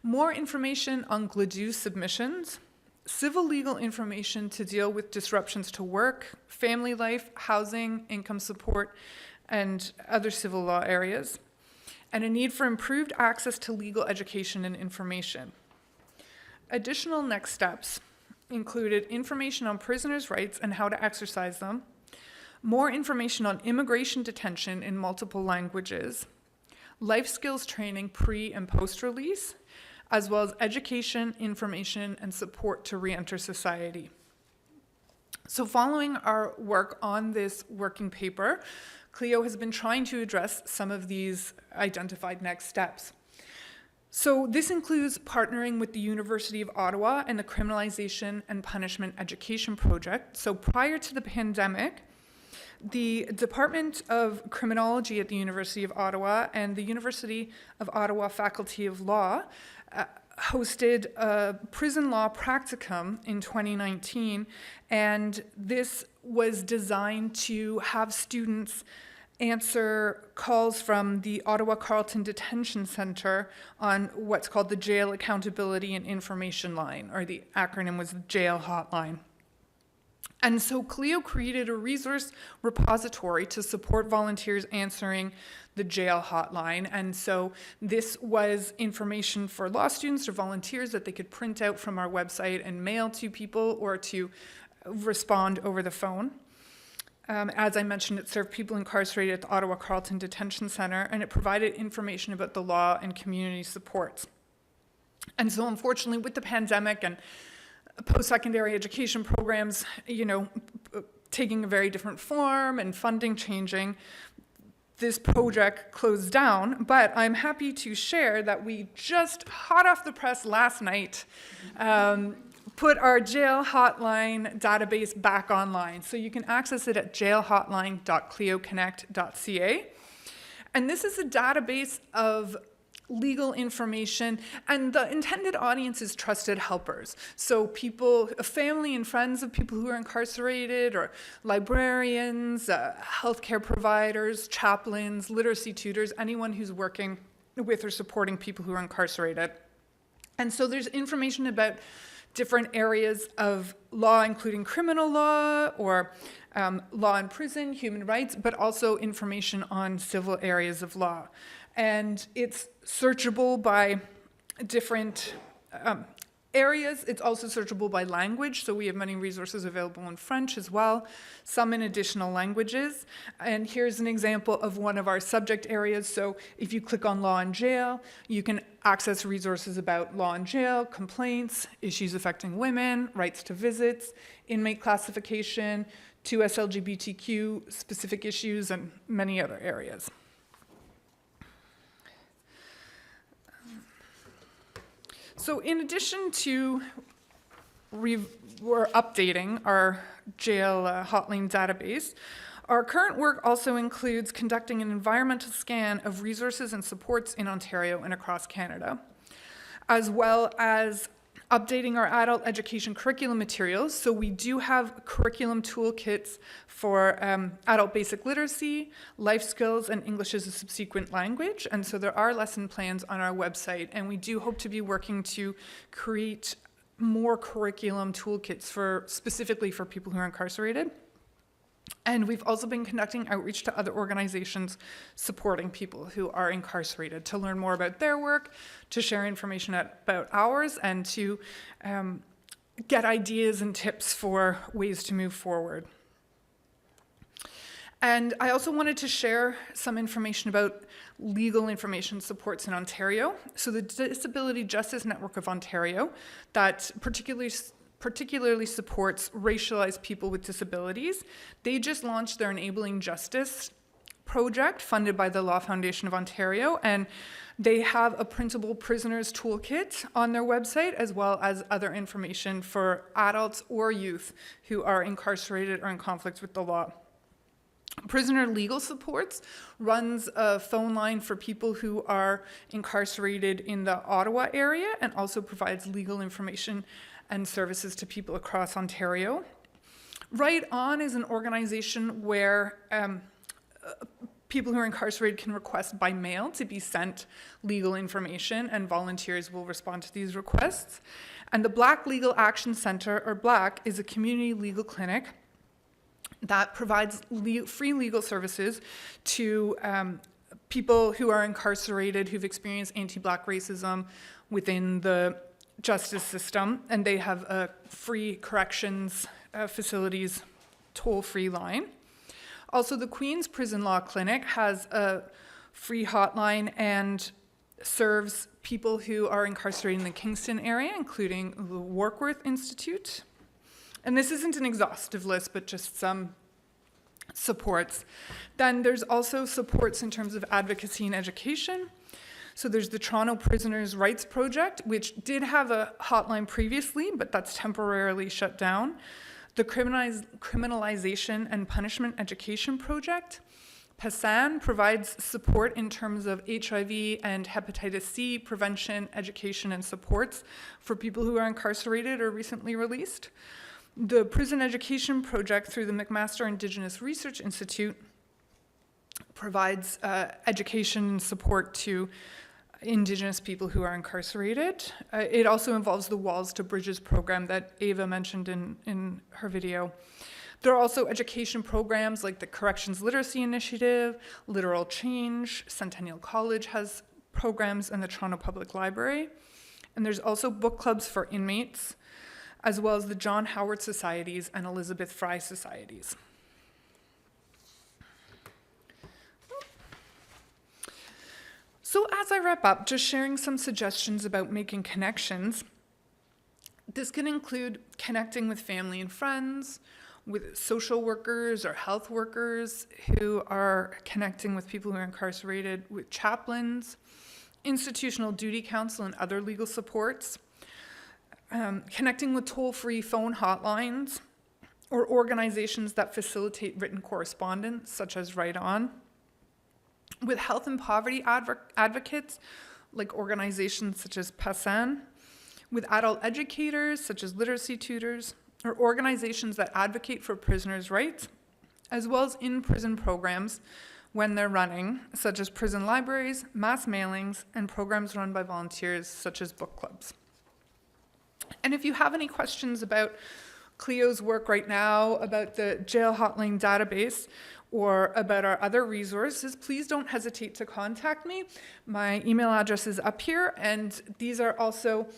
More information on GLADU submissions, civil legal information to deal with disruptions to work, family life, housing, income support, and other civil law areas, and a need for improved access to legal education and information. Additional next steps included information on prisoners' rights and how to exercise them, more information on immigration detention in multiple languages, life skills training pre- and post-release, as well as education, information, and support to re-enter society. So following our work on this working paper, CLEO has been trying to address some of these identified next steps. So this includes partnering with the University of Ottawa and the Criminalization and Punishment Education Project. So prior to the pandemic, the Department of Criminology at the University of Ottawa and the University of Ottawa Faculty of Law hosted a prison law practicum in 2019, and this was designed to have students answer calls from the Ottawa Carleton Detention Centre on what's called the Jail Accountability and Information Line, or the acronym was Jail Hotline. And so CLEO created a resource repository to support volunteers answering the jail hotline. And so this was information for law students or volunteers that they could print out from our website and mail to people or to respond over the phone. As I mentioned, it served people incarcerated at the Ottawa Carleton Detention Centre, and it provided information about the law and community supports. And so unfortunately, with the pandemic and post-secondary education programs, taking a very different form and funding changing, this project closed down. But I'm happy to share that we just, hot off the press last night, put our jail hotline database back online. So you can access it at jailhotline.cleoconnect.ca. And this is a database of legal information, and the intended audience is trusted helpers. So people, family and friends of people who are incarcerated, or librarians, healthcare providers, chaplains, literacy tutors, anyone who's working with or supporting people who are incarcerated. And so there's information about different areas of law, including criminal law or law in prison, human rights, but also information on civil areas of law. And it's searchable by different areas. It's also searchable by language, so we have many resources available in French as well, some in additional languages. And here's an example of one of our subject areas. So if you click on law in jail, you can access resources about law in jail, complaints, issues affecting women, rights to visits, inmate classification, 2S LGBTQ specific issues, and many other areas. So in addition to we're updating our jail hotline database, our current work also includes conducting an environmental scan of resources and supports in Ontario and across Canada, as well as updating our adult education curriculum materials. So we do have curriculum toolkits for adult basic literacy, life skills, and English as a subsequent language. And so there are lesson plans on our website, and we do hope to be working to create more curriculum toolkits specifically for people who are incarcerated. And we've also been conducting outreach to other organizations supporting people who are incarcerated to learn more about their work, to share information about ours, and to get ideas and tips for ways to move forward. And I also wanted to share some information about legal information supports in Ontario. So the Disability Justice Network of Ontario, that particularly supports racialized people with disabilities. They just launched their Enabling Justice project funded by the Law Foundation of Ontario, and they have a printable prisoners toolkit on their website, as well as other information for adults or youth who are incarcerated or in conflict with the law. Prisoner Legal Supports runs a phone line for people who are incarcerated in the Ottawa area, and also provides legal information and services to people across Ontario. Right On is an organization where people who are incarcerated can request by mail to be sent legal information, and volunteers will respond to these requests. And the Black Legal Action Center, or BLAC, is a community legal clinic that provides free legal services to people who are incarcerated who've experienced anti-Black racism within the justice system, and they have a free corrections facilities toll-free line. Also, the Queen's Prison Law Clinic has a free hotline and serves people who are incarcerated in the Kingston area, including the Warkworth Institute. And this isn't an exhaustive list, but just some supports. Then there's also supports in terms of advocacy and education. So there's the Toronto Prisoners' Rights Project, which did have a hotline previously, but that's temporarily shut down. The Criminalization and Punishment Education Project. PASAN provides support in terms of HIV and hepatitis C prevention, education, and supports for people who are incarcerated or recently released. The Prison Education Project through the McMaster Indigenous Research Institute provides education and support to Indigenous people who are incarcerated. It also involves the Walls to Bridges program that Ava mentioned in her video. There are also education programs like the Corrections Literacy Initiative, Literal Change, Centennial College has programs, and the Toronto Public Library. And there's also book clubs for inmates, as well as the John Howard Societies and Elizabeth Fry Societies. So as I wrap up, just sharing some suggestions about making connections. This can include connecting with family and friends, with social workers or health workers who are connecting with people who are incarcerated, with chaplains, institutional duty counsel and other legal supports, connecting with toll-free phone hotlines or organizations that facilitate written correspondence, such as Write On, with health and poverty advocates, like organizations such as PASAN, with adult educators, such as literacy tutors, or organizations that advocate for prisoners' rights, as well as in-prison programs when they're running, such as prison libraries, mass mailings, and programs run by volunteers, such as book clubs. And if you have any questions about CLEO's work right now, about the jail hotline database, or about our other resources, please don't hesitate to contact me. My email address is up here, and these are also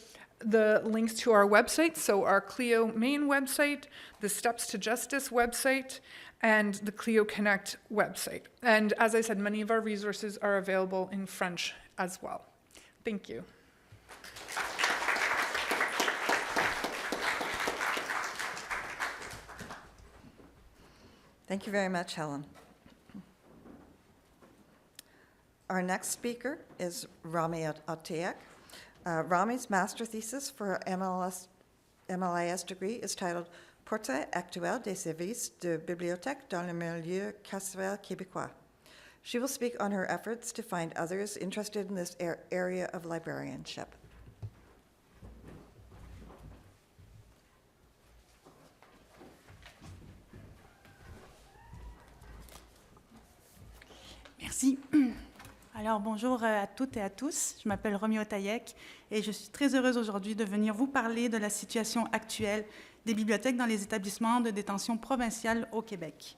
the links to our website, so our CLEO main website, the Steps to Justice website, and the CLEO Connect website. And as I said, many of our resources are available in French as well. Thank you. Thank you very much, Helen. Our next speaker is Rami Atiek. Rami's master thesis for MLIS degree is titled Portrait actuel des services de bibliothèque dans le milieu carcéral québécois. She will speak on her efforts to find others interested in this area of librarianship. Merci. Alors bonjour à toutes et à tous, je m'appelle Rami Atiek et je suis très heureuse aujourd'hui de venir vous parler de la situation actuelle des bibliothèques dans les établissements de détention provinciale au Québec.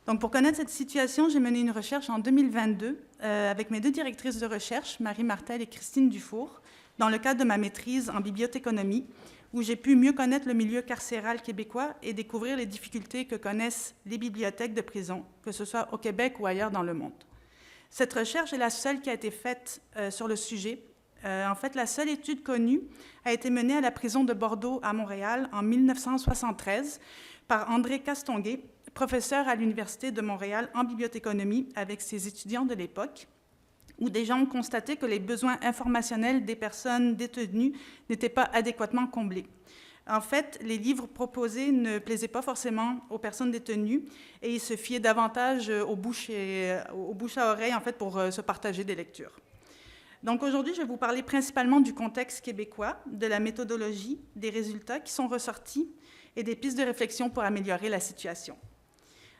Donc pour connaître cette situation, j'ai mené une recherche en 2022 avec mes deux directrices de recherche, Marie Martel et Christine Dufour, dans le cadre de ma maîtrise en bibliothéconomie, où j'ai pu mieux connaître le milieu carcéral québécois et découvrir les difficultés que connaissent les bibliothèques de prison, que ce soit au Québec ou ailleurs dans le monde. Cette recherche est la seule qui a été faite sur le sujet. En fait, la seule étude connue a été menée à la prison de Bordeaux à Montréal en 1973 par André Castonguay, professeur à l'Université de Montréal en bibliothéconomie avec ses étudiants de l'époque, où des gens ont constaté que les besoins informationnels des personnes détenues n'étaient pas adéquatement comblés. En fait, les livres proposés ne plaisaient pas forcément aux personnes détenues et ils se fiaient davantage aux bouches à oreille en fait, pour se partager des lectures. Donc aujourd'hui, je vais vous parler principalement du contexte québécois, de la méthodologie, des résultats qui sont ressortis et des pistes de réflexion pour améliorer la situation.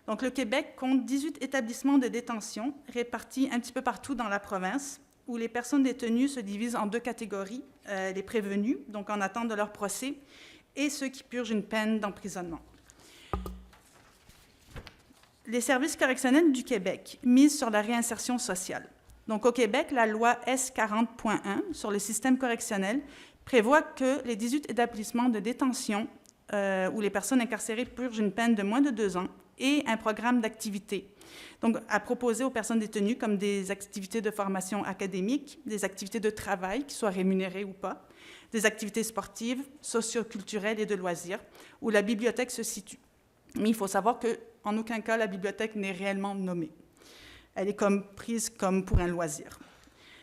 Donc le Québec compte 18 établissements de détention répartis un petit peu partout dans la province, où les personnes détenues se divisent en deux catégories, les prévenus, donc en attente de leur procès, et ceux qui purgent une peine d'emprisonnement. Les services correctionnels du Québec misent sur la réinsertion sociale. Donc au Québec, la loi S40.1 sur le système correctionnel prévoit que les 18 établissements de détention où les personnes incarcérées purgent une peine de moins de 2 ans aient un programme d'activité. Donc, à proposer aux personnes détenues comme des activités de formation académique, des activités de travail, qui soient rémunérées ou pas, des activités sportives, socioculturelles et de loisirs, où la bibliothèque se situe. Mais il faut savoir qu'en aucun cas, la bibliothèque n'est réellement nommée. Elle est prise comme pour un loisir.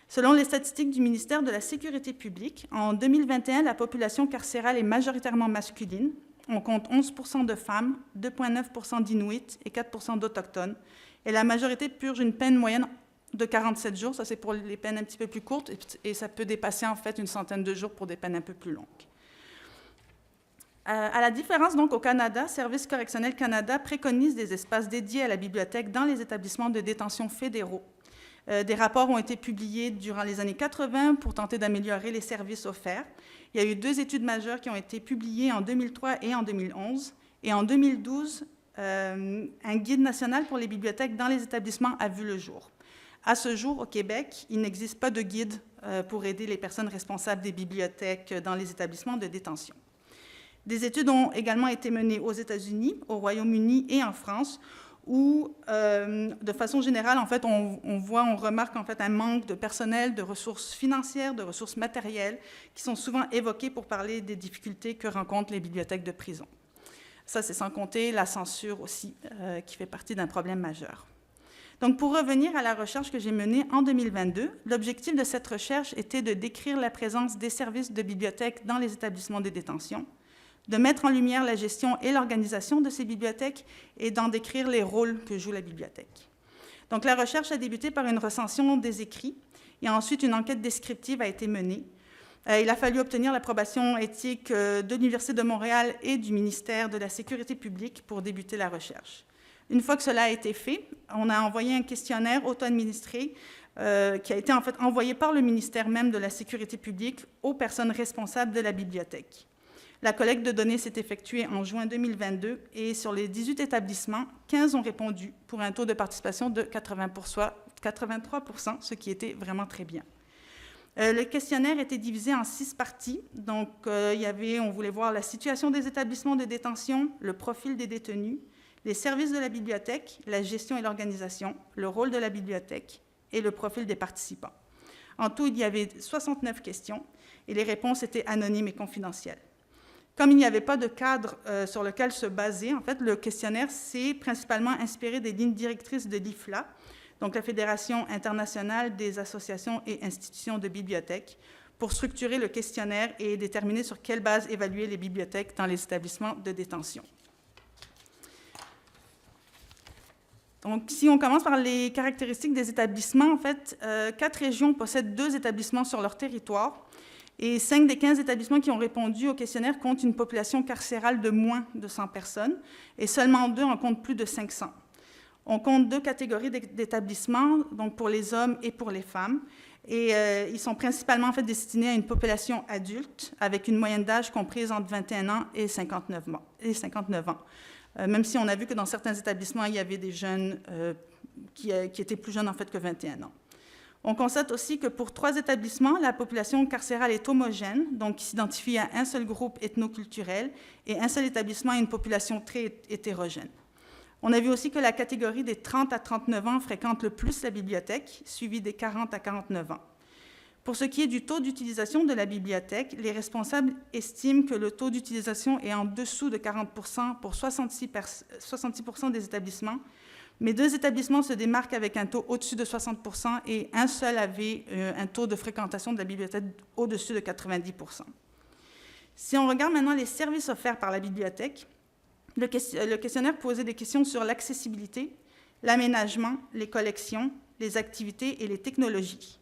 Selon les statistiques du ministère de la Sécurité publique, en 2021, la population carcérale est majoritairement masculine. On compte 11% de femmes, 2,9% d'Inuits et 4% d'Autochtones. Et la majorité purge une peine moyenne de 47 jours. Ça, c'est pour les peines un petit peu plus courtes. Et ça peut dépasser, en fait, une centaine de jours pour des peines un peu plus longues. À la différence, donc, au Canada, Service correctionnel Canada préconise des espaces dédiés à la bibliothèque dans les établissements de détention fédéraux, Des rapports ont été publiés durant les années 80 pour tenter d'améliorer les services offerts. Il y a eu 2 études majeures qui ont été publiées en 2003 et en 2011. Et en 2012, un guide national pour les bibliothèques dans les établissements a vu le jour. À ce jour, au Québec, il n'existe pas de guide pour aider les personnes responsables des bibliothèques dans les établissements de détention. Des études ont également été menées aux États-Unis, au Royaume-Uni et en France, où, de façon générale, en fait, on remarque en fait un manque de personnel, de ressources financières, de ressources matérielles, qui sont souvent évoquées pour parler des difficultés que rencontrent les bibliothèques de prison. Ça, c'est sans compter la censure aussi, qui fait partie d'un problème majeur. Donc, pour revenir à la recherche que j'ai menée en 2022, l'objectif de cette recherche était de décrire la présence des services de bibliothèques dans les établissements de détention, de mettre en lumière la gestion et l'organisation de ces bibliothèques et d'en décrire les rôles que joue la bibliothèque. Donc, la recherche a débuté par une recension des écrits et ensuite une enquête descriptive a été menée. Il a fallu obtenir l'approbation éthique de l'Université de Montréal et du ministère de la Sécurité publique pour débuter la recherche. Une fois que cela a été fait, on a envoyé un questionnaire auto-administré qui a été en fait envoyé par le ministère même de la Sécurité publique aux personnes responsables de la bibliothèque. La collecte de données s'est effectuée en juin 2022 et sur les 18 établissements, 15 ont répondu pour un taux de participation de 83%, ce qui était vraiment très bien. Le questionnaire était divisé en 6 parties. Donc, on voulait voir la situation des établissements de détention, le profil des détenus, les services de la bibliothèque, la gestion et l'organisation, le rôle de la bibliothèque et le profil des participants. En tout, il y avait 69 questions et les réponses étaient anonymes et confidentielles. Comme il n'y avait pas de cadre sur lequel se baser, en fait, le questionnaire s'est principalement inspiré des lignes directrices de l'IFLA, donc la Fédération internationale des associations et institutions de bibliothèques, pour structurer le questionnaire et déterminer sur quelle base évaluer les bibliothèques dans les établissements de détention. Donc, si on commence par les caractéristiques des établissements, en fait, 4 régions possèdent 2 établissements sur leur territoire et 5 des 15 établissements qui ont répondu au questionnaire comptent une population carcérale de moins de 100 personnes et seulement 2 en comptent plus de 500. On compte 2 catégories d'établissements, donc pour les hommes et pour les femmes, et ils sont principalement en fait destinés à une population adulte avec une moyenne d'âge comprise entre 21 ans et 59 ans. Même si on a vu que dans certains établissements, il y avait des jeunes qui étaient plus jeunes en fait que 21 ans. On constate aussi que pour 3 établissements, la population carcérale est homogène, donc qui s'identifie à un seul groupe ethnoculturel, et un seul établissement a une population très hétérogène. On a vu aussi que la catégorie des 30 à 39 ans fréquente le plus la bibliothèque, suivie des 40 à 49 ans. Pour ce qui est du taux d'utilisation de la bibliothèque, les responsables estiment que le taux d'utilisation est en dessous de 40% pour 66% des établissements, mais 2 établissements se démarquent avec un taux au-dessus de 60% et un seul avait un taux de fréquentation de la bibliothèque au-dessus de 90%. Si on regarde maintenant les services offerts par la bibliothèque, le questionnaire posait des questions sur l'accessibilité, l'aménagement, les collections, les activités et les technologies.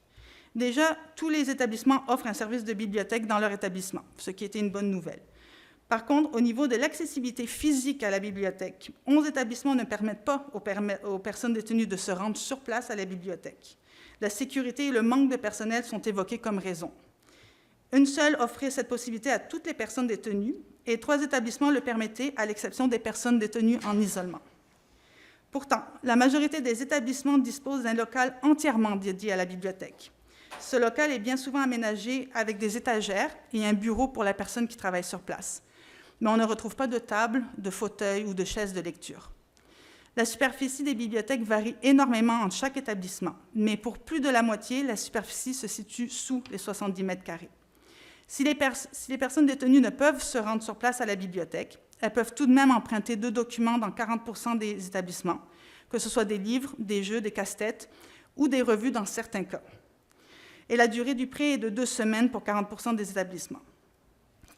Déjà, tous les établissements offrent un service de bibliothèque dans leur établissement, ce qui était une bonne nouvelle. Par contre, au niveau de l'accessibilité physique à la bibliothèque, 11 établissements ne permettent pas aux personnes détenues de se rendre sur place à la bibliothèque. La sécurité et le manque de personnel sont évoqués comme raison. Une seule offrait cette possibilité à toutes les personnes détenues et 3 établissements le permettaient, à l'exception des personnes détenues en isolement. Pourtant, la majorité des établissements disposent d'un local entièrement dédié à la bibliothèque. Ce local est bien souvent aménagé avec des étagères et un bureau pour la personne qui travaille sur place. Mais on ne retrouve pas de table, de fauteuil ou de chaise de lecture. La superficie des bibliothèques varie énormément entre chaque établissement, mais pour plus de la moitié, la superficie se situe sous les 70 mètres carrés. Si les personnes détenues ne peuvent se rendre sur place à la bibliothèque, elles peuvent tout de même emprunter 2 documents dans 40% des établissements, que ce soit des livres, des jeux, des casse-têtes ou des revues dans certains cas. Et la durée du prêt est de 2 semaines pour 40% des établissements.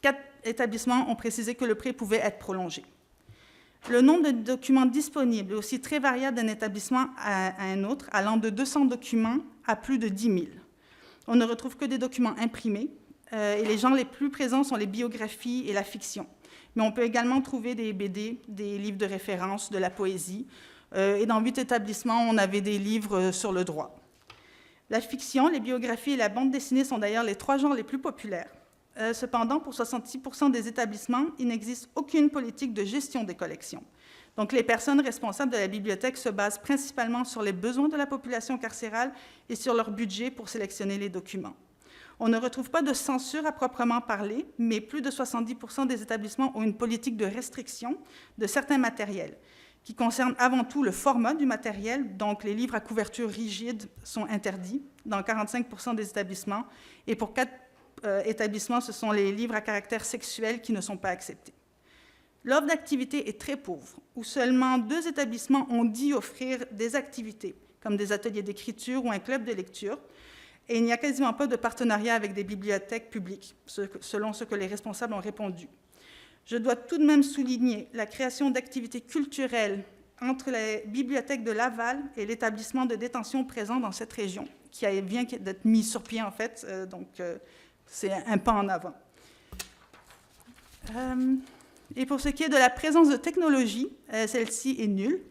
4 établissements ont précisé que le prêt pouvait être prolongé. Le nombre de documents disponibles est aussi très variable d'un établissement à un autre, allant de 200 documents à plus de 10 000. On ne retrouve que des documents imprimés, et les genres les plus présents sont les biographies et la fiction. Mais on peut également trouver des BD, des livres de référence, de la poésie, et dans 8 établissements, on avait des livres sur le droit. La fiction, les biographies et la bande dessinée sont d'ailleurs les 3 genres les plus populaires. Cependant, pour 66% des établissements, il n'existe aucune politique de gestion des collections. Donc, les personnes responsables de la bibliothèque se basent principalement sur les besoins de la population carcérale et sur leur budget pour sélectionner les documents. On ne retrouve pas de censure à proprement parler, mais plus de 70% des établissements ont une politique de restriction de certains matériels, qui concerne avant tout le format du matériel, donc les livres à couverture rigide sont interdits dans 45% des établissements, et pour 4 établissements, ce sont les livres à caractère sexuel qui ne sont pas acceptés. L'offre d'activités est très pauvre, où seulement 2 établissements ont dit offrir des activités, comme des ateliers d'écriture ou un club de lecture, et il n'y a quasiment pas de partenariat avec des bibliothèques publiques, selon ce que les responsables ont répondu. Je dois tout de même souligner la création d'activités culturelles entre les bibliothèques de Laval et l'établissement de détention présent dans cette région, qui vient d'être mis sur pied, en fait, donc c'est un pas en avant. Et pour ce qui est de la présence de technologie, celle-ci est nulle,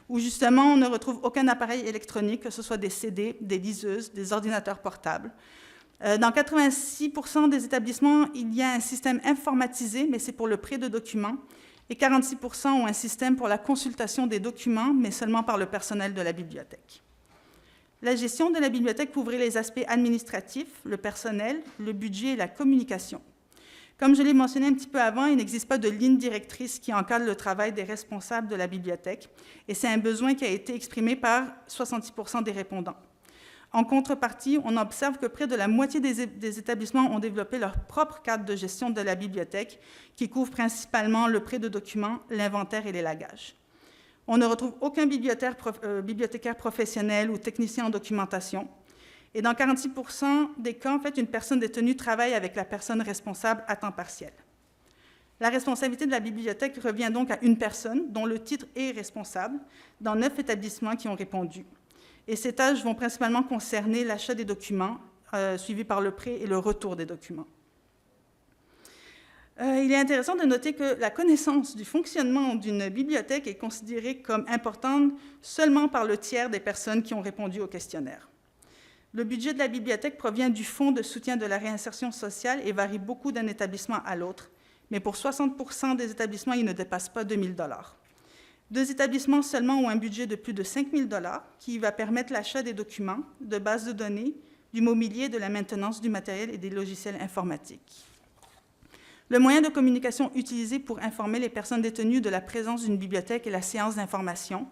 où justement on ne retrouve aucun appareil électronique, que ce soit des CD, des liseuses, des ordinateurs portables. Dans 86% des établissements, il y a un système informatisé, mais c'est pour le prêt de documents, et 46% ont un système pour la consultation des documents, mais seulement par le personnel de la bibliothèque. La gestion de la bibliothèque couvrait les aspects administratifs, le personnel, le budget et la communication. Comme je l'ai mentionné un petit peu avant, il n'existe pas de ligne directrice qui encadre le travail des responsables de la bibliothèque, et c'est un besoin qui a été exprimé par 66% des répondants. En contrepartie, on observe que près de la moitié des établissements ont développé leur propre cadre de gestion de la bibliothèque, qui couvre principalement le prêt de documents, l'inventaire et l'élagage. On ne retrouve aucun bibliothécaire professionnel ou technicien en documentation. Et dans 46% des cas, en fait, une personne détenue travaille avec la personne responsable à temps partiel. La responsabilité de la bibliothèque revient donc à une personne dont le titre est responsable dans 9 établissements qui ont répondu. Et ces tâches vont principalement concerner l'achat des documents, suivi par le prêt et le retour des documents. Il est intéressant de noter que la connaissance du fonctionnement d'une bibliothèque est considérée comme importante seulement par le tiers des personnes qui ont répondu au questionnaire. Le budget de la bibliothèque provient du Fonds de soutien de la réinsertion sociale et varie beaucoup d'un établissement à l'autre, mais pour 60% des établissements, il ne dépasse pas 2 000 $. 2 établissements seulement ont un budget de plus de 5 000 $ qui va permettre l'achat des documents, de bases de données, du mobilier et de la maintenance du matériel et des logiciels informatiques. Le moyen de communication utilisé pour informer les personnes détenues de la présence d'une bibliothèque est la séance d'information,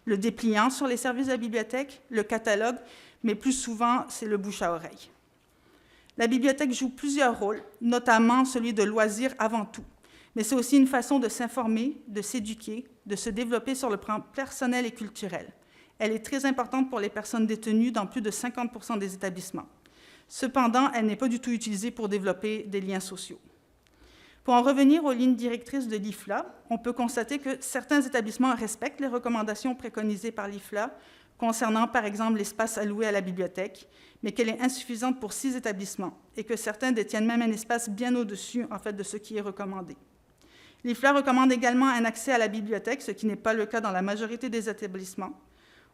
le dépliant sur les services de la bibliothèque, le catalogue, mais plus souvent, c'est le bouche à oreille. La bibliothèque joue plusieurs rôles, notamment celui de loisir avant tout, mais c'est aussi une façon de s'informer, de s'éduquer, de se développer sur le plan personnel et culturel. Elle est très importante pour les personnes détenues dans plus de 50% des établissements. Cependant, elle n'est pas du tout utilisée pour développer des liens sociaux. Pour en revenir aux lignes directrices de l'IFLA, on peut constater que certains établissements respectent les recommandations préconisées par l'IFLA concernant, par exemple, l'espace alloué à la bibliothèque, mais qu'elle est insuffisante pour 6 établissements et que certains détiennent même un espace bien au-dessus, en fait, de ce qui est recommandé. L'IFLA recommande également un accès à la bibliothèque, ce qui n'est pas le cas dans la majorité des établissements.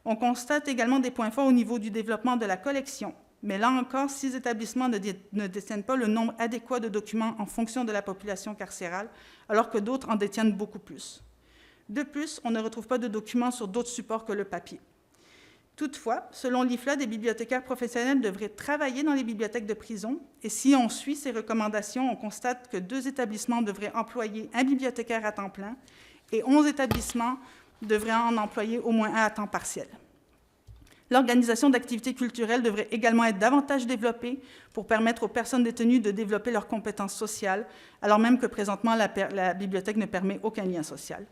On constate également des points forts au niveau du développement de la collection, mais là encore, 6 établissements ne détiennent pas le nombre adéquat de documents en fonction de la population carcérale, alors que d'autres en détiennent beaucoup plus. De plus, on ne retrouve pas de documents sur d'autres supports que le papier. Toutefois, selon l'IFLA, des bibliothécaires professionnels devraient travailler dans les bibliothèques de prison, et si on suit ces recommandations, on constate que 2 établissements devraient employer un bibliothécaire à temps plein, et 11 établissements devraient en employer au moins un à temps partiel. L'organisation d'activités culturelles devrait également être davantage développée pour permettre aux personnes détenues de développer leurs compétences sociales, alors même que présentement, la bibliothèque ne permet aucun lien social.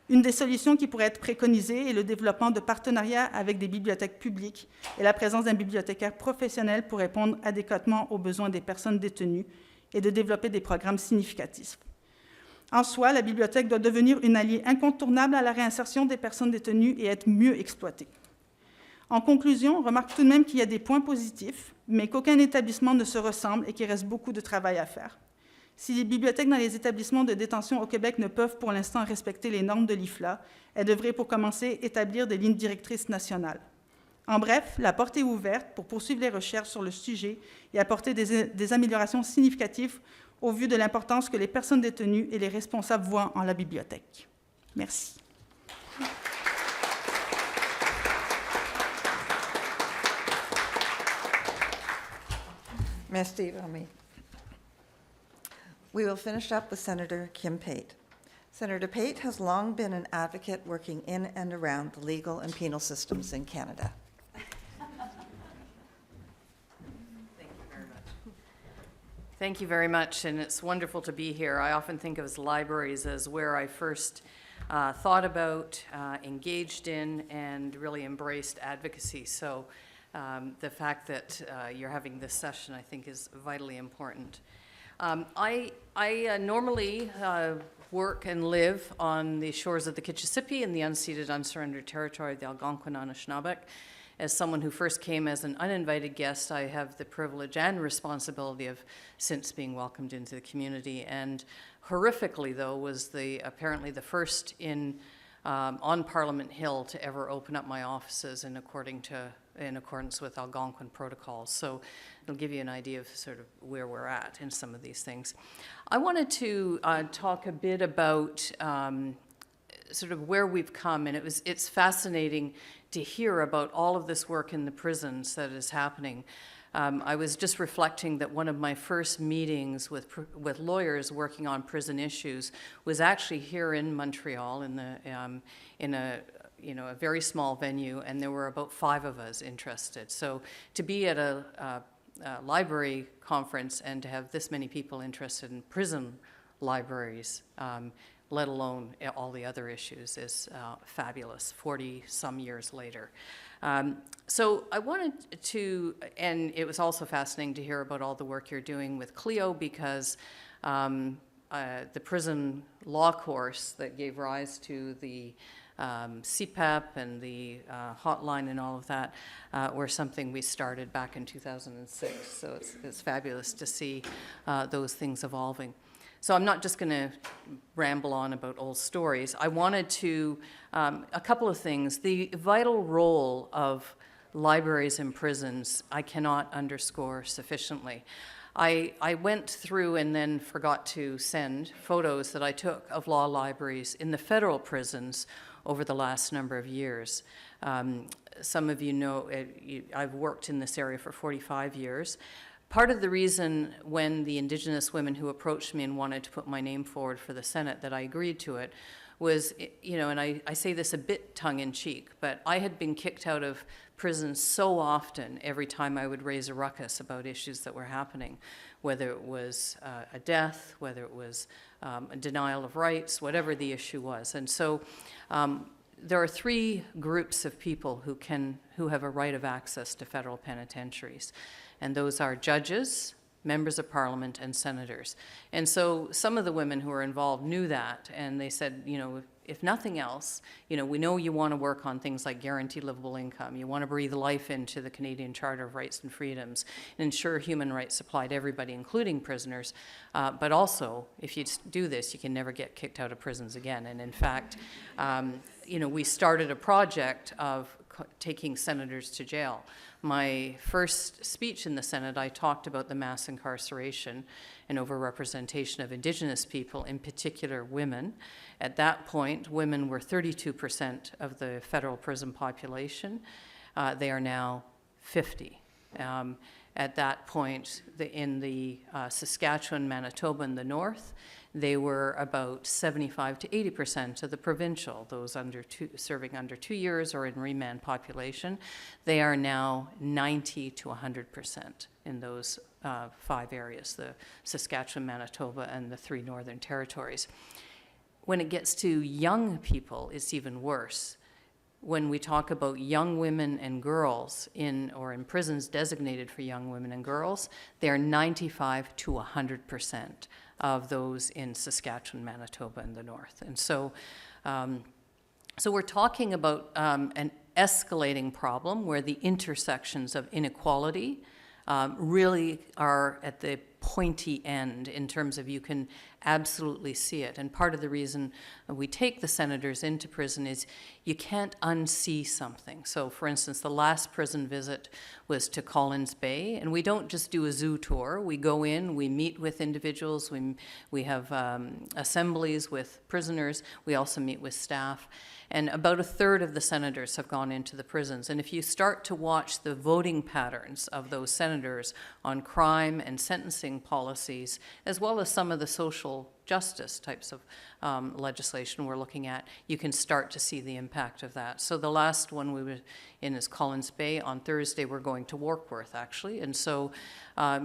Une des solutions qui pourrait être préconisée est le développement de partenariats avec des bibliothèques publiques et la présence d'un bibliothécaire professionnel pour répondre adéquatement aux besoins des personnes détenues et de développer des programmes significatifs. En soi, la bibliothèque doit devenir une alliée incontournable à la réinsertion des personnes détenues et être mieux exploitée. En conclusion, on remarque tout de même qu'il y a des points positifs, mais qu'aucun établissement ne se ressemble et qu'il reste beaucoup de travail à faire. Si les bibliothèques dans les établissements de détention au Québec ne peuvent pour l'instant respecter les normes de l'IFLA, elles devraient pour commencer établir des lignes directrices nationales. En bref, la porte est ouverte pour poursuivre les recherches sur le sujet et apporter des améliorations significatives au vu de l'importance que les personnes détenues et les responsables voient en la bibliothèque. Merci. Merci, Romy. We will finish up with Senator Kim Pate. Senator Pate has long been an advocate working in and around the legal and penal systems in Canada. Thank you very much, and it's wonderful to be here. I often think of libraries as where I first thought about, engaged in, and really embraced advocacy. So the fact that you're having this session, I think, is vitally important. I normally work and live on the shores of the Kitchissippi in the unceded, unsurrendered territory of the Algonquin Anishinaabe. As someone who first came as an uninvited guest, I have the privilege and responsibility of since being welcomed into the community. And horrifically, though, was apparently the first on Parliament Hill to ever open up my offices in accordance with Algonquin protocols. So it'll give you an idea of sort of where we're at in some of these things. I wanted to talk a bit about sort of where we've come, and it's fascinating to hear about all of this work in the prisons that is happening. I was just reflecting that one of my first meetings with lawyers working on prison issues was actually here in Montreal in a very small venue, and there were about 5 of us interested. So to be at a library conference and to have this many people interested in prison libraries, let alone all the other issues, is fabulous 40-some years later. So I wanted to, and it was also fascinating to hear about all the work you're doing with CLEO, because the prison law course that gave rise to the CPEP and the hotline and all of that were something we started back in 2006. So it's fabulous to see those things evolving. So I'm not just going to ramble on about old stories. I wanted to, a couple of things. The vital role of libraries and prisons, I cannot underscore sufficiently. I went through and then forgot to send photos that I took of law libraries in the federal prisons over the last number of years. Some of you know, I've worked in this area for 45 years. Part of the reason when the Indigenous women who approached me and wanted to put my name forward for the Senate that I agreed to it was, and I say this a bit tongue-in-cheek, but I had been kicked out of prison so often every time I would raise a ruckus about issues that were happening, whether it was a death, whether it was a denial of rights, whatever the issue was. And so there are 3 groups of people who have a right of access to federal penitentiaries. And those are judges, members of parliament, and senators. And so some of the women who were involved knew that, and they said, if nothing else, we know you want to work on things like guaranteed livable income. You want to breathe life into the Canadian Charter of Rights and Freedoms and ensure human rights apply to everybody, including prisoners. But also, if you do this, you can never get kicked out of prisons again. And in fact, we started a project of taking senators to jail. My first speech in the Senate, I talked about the mass incarceration and overrepresentation of Indigenous people, in particular women. At that point, women were 32% of the federal prison population. They are now 50. At that point, in the Saskatchewan, Manitoba, and the north, they were about 75 to 80% of the provincial, those serving under 2 years or in remand population. They are now 90 to 100% in those 5 areas, the Saskatchewan, Manitoba, and the 3 northern territories. When it gets to young people, it's even worse. When we talk about young women and girls in prisons designated for young women and girls, they are 95 to 100% of those in Saskatchewan, Manitoba, and the north. And so, so we're talking about an escalating problem where the intersections of inequality really are at the pointy end in terms of you can absolutely see it. And part of the reason we take the senators into prison is you can't unsee something. So for instance, the last prison visit was to Collins Bay, and we don't just do a zoo tour. We go in, we meet with individuals, we have assemblies with prisoners, we also meet with staff. And about a third of the senators have gone into the prisons. And if you start to watch the voting patterns of those senators on crime and sentencing policies, as well as some of the social justice types of legislation we're looking at, you can start to see the impact of that. So the last one we were in is Collins Bay. On Thursday, we're going to Warkworth, actually. And so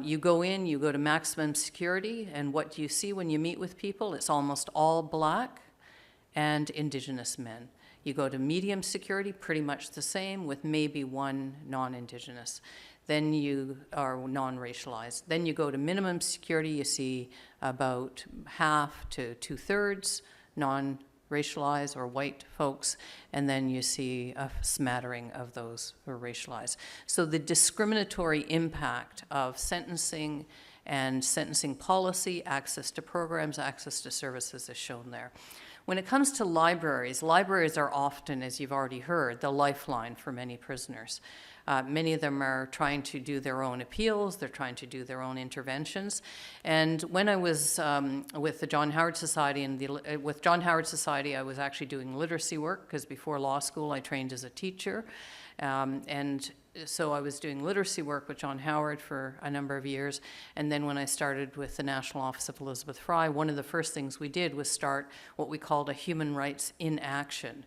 you go in, you go to maximum security, and what do you see when you meet with people? It's almost all Black and Indigenous men. You go to medium security, pretty much the same, with maybe one non-Indigenous. Then you are non-racialized. Then you go to minimum security, you see about half to 2/3 non-racialized or white folks, and then you see a smattering of those who are racialized. So the discriminatory impact of sentencing and sentencing policy, access to programs, access to services is shown there. When it comes to libraries, libraries are often, as you've already heard, the lifeline for many prisoners. Many of them are trying to do their own appeals, they're trying to do their own interventions. And when I was with the John Howard Society, with John Howard Society, I was actually doing literacy work, because before law school I trained as a teacher. And so I was doing literacy work with John Howard for a number of years. And then when I started with the National Office of Elizabeth Fry, one of the first things we did was start what we called a human rights in action.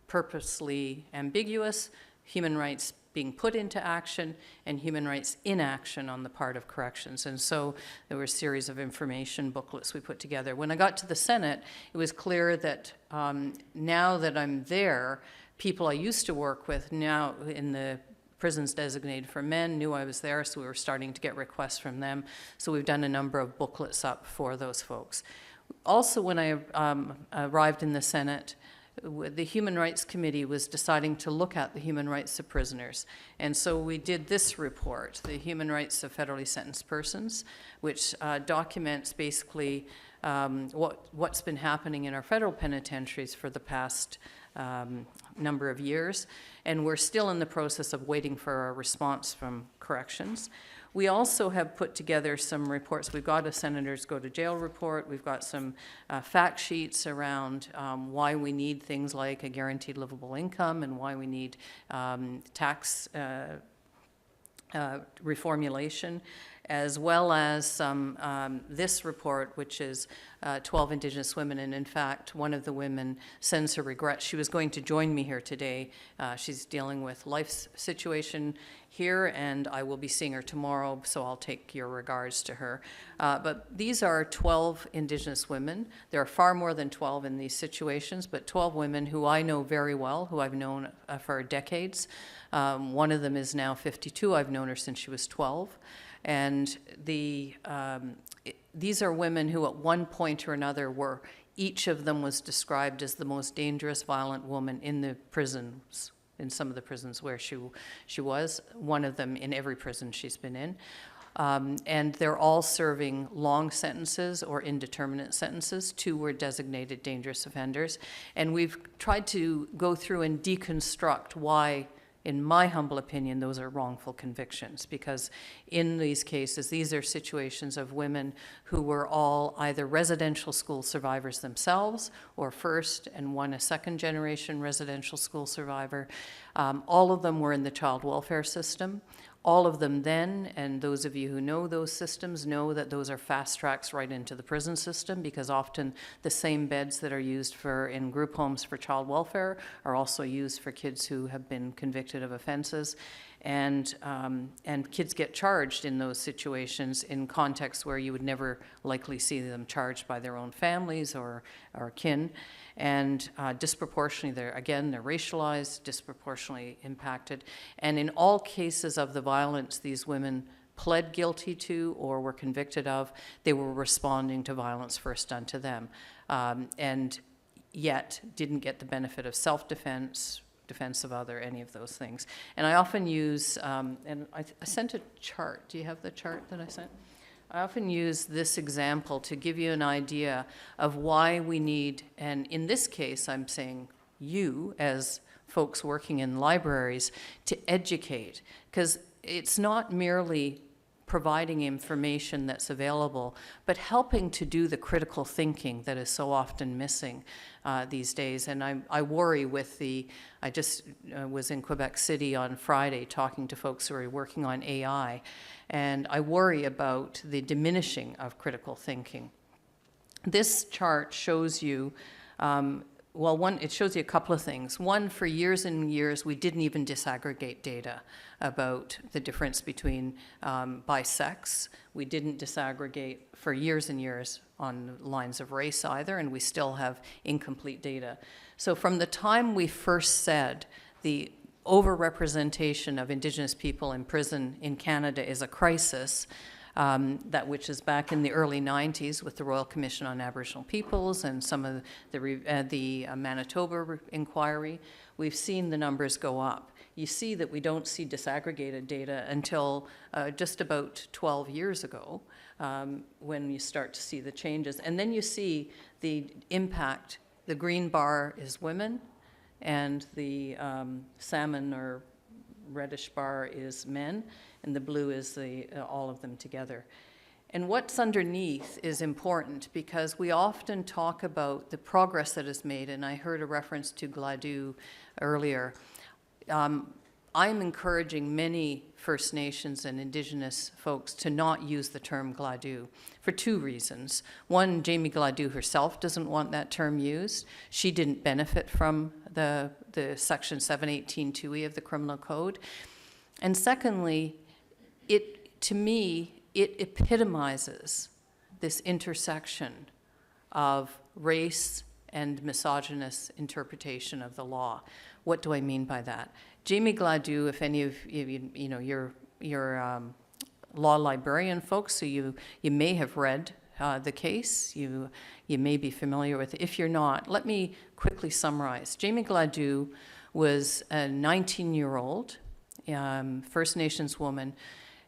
Purposely ambiguous, human rights being put into action, and human rights in action on the part of corrections. And so there were a series of information booklets we put together. When I got to the Senate, it was clear that now that I'm there, people I used to work with now in the prisons designated for men knew I was there, so we were starting to get requests from them. So we've done a number of booklets up for those folks. Also, when I arrived in the Senate, the Human Rights Committee was deciding to look at the human rights of prisoners. And so we did this report, the Human Rights of Federally Sentenced Persons, which documents basically what's been happening in our federal penitentiaries for the past number of years. And we're still in the process of waiting for a response from corrections. We also have put together some reports. We've got a Senators Go to Jail report. We've got some fact sheets around why we need things like a guaranteed livable income and why we need tax reformulation, as well as some, this report, which is 12 Indigenous women. And in fact, one of the women sends her regrets. She was going to join me here today. She's dealing with life situation here, and I will be seeing her tomorrow, so I'll take your regards to her. But these are 12 Indigenous women. There are far more than 12 in these situations, but 12 women who I know very well, who I've known for decades. One of them is now 52. I've known her since she was 12. And these are women who at one point or another were, each of them was described as the most dangerous, violent woman in the prisons, in some of the prisons where she was, one of them in every prison she's been in. And they're all serving long sentences or indeterminate sentences. 2 were designated dangerous offenders. And we've tried to go through and deconstruct why, in my humble opinion, those are wrongful convictions, because in these cases, these are situations of women who were all either residential school survivors themselves or first and one a second generation residential school survivor. All of them were in the child welfare system. All of them then, and those of you who know those systems know that those are fast tracks right into the prison system, because often the same beds that are used in group homes for child welfare are also used for kids who have been convicted of offenses. And kids get charged in those situations in contexts where you would never likely see them charged by their own families or kin. And disproportionately, they're racialized, disproportionately impacted. And in all cases of the violence these women pled guilty to or were convicted of, they were responding to violence first done to them, and yet didn't get the benefit of self-defense, defense of other, any of those things. And I often use, and I sent a chart. Do you have the chart that I sent? I often use this example to give you an idea of why we need, and in this case, I'm saying you as folks working in libraries, to educate, because it's not merely providing information that's available, but helping to do the critical thinking that is so often missing these days. And I worry with I just was in Quebec City on Friday talking to folks who are working on AI, and I worry about the diminishing of critical thinking. This chart shows you it shows you a couple of things. One, for years and years, we didn't even disaggregate data about the difference between by sex. We didn't disaggregate for years and years on lines of race either, and we still have incomplete data. So from the time we first said the overrepresentation of Indigenous people in prison in Canada is a crisis, that which is back in the early 90s with the Royal Commission on Aboriginal Peoples and some of the Manitoba inquiry, we've seen the numbers go up. You see that we don't see disaggregated data until just about 12 years ago, when you start to see the changes. And then you see the impact. The green bar is women, and the salmon or reddish bar is men, and the blue is all of them together. And what's underneath is important, because we often talk about the progress that is made, and I heard a reference to Gladue earlier. I'm encouraging many First Nations and Indigenous folks to not use the term Gladue for two reasons. One, Jamie Gladue herself doesn't want that term used. She didn't benefit from the Section 718(2)E of the Criminal Code. And secondly, to me, it epitomizes this intersection of race and misogynist interpretation of the law. What do I mean by that? Jamie Gladue, if any of you're law librarian folks, so you may have read the case, you may be familiar with it. If you're not, let me quickly summarize. Jamie Gladue was a 19-year-old First Nations woman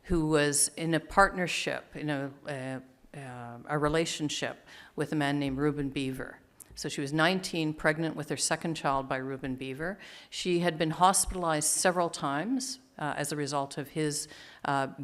who was in a partnership, in a relationship with a man named Reuben Beaver. So she was 19, pregnant with her second child by Reuben Beaver. She had been hospitalized several times as a result of his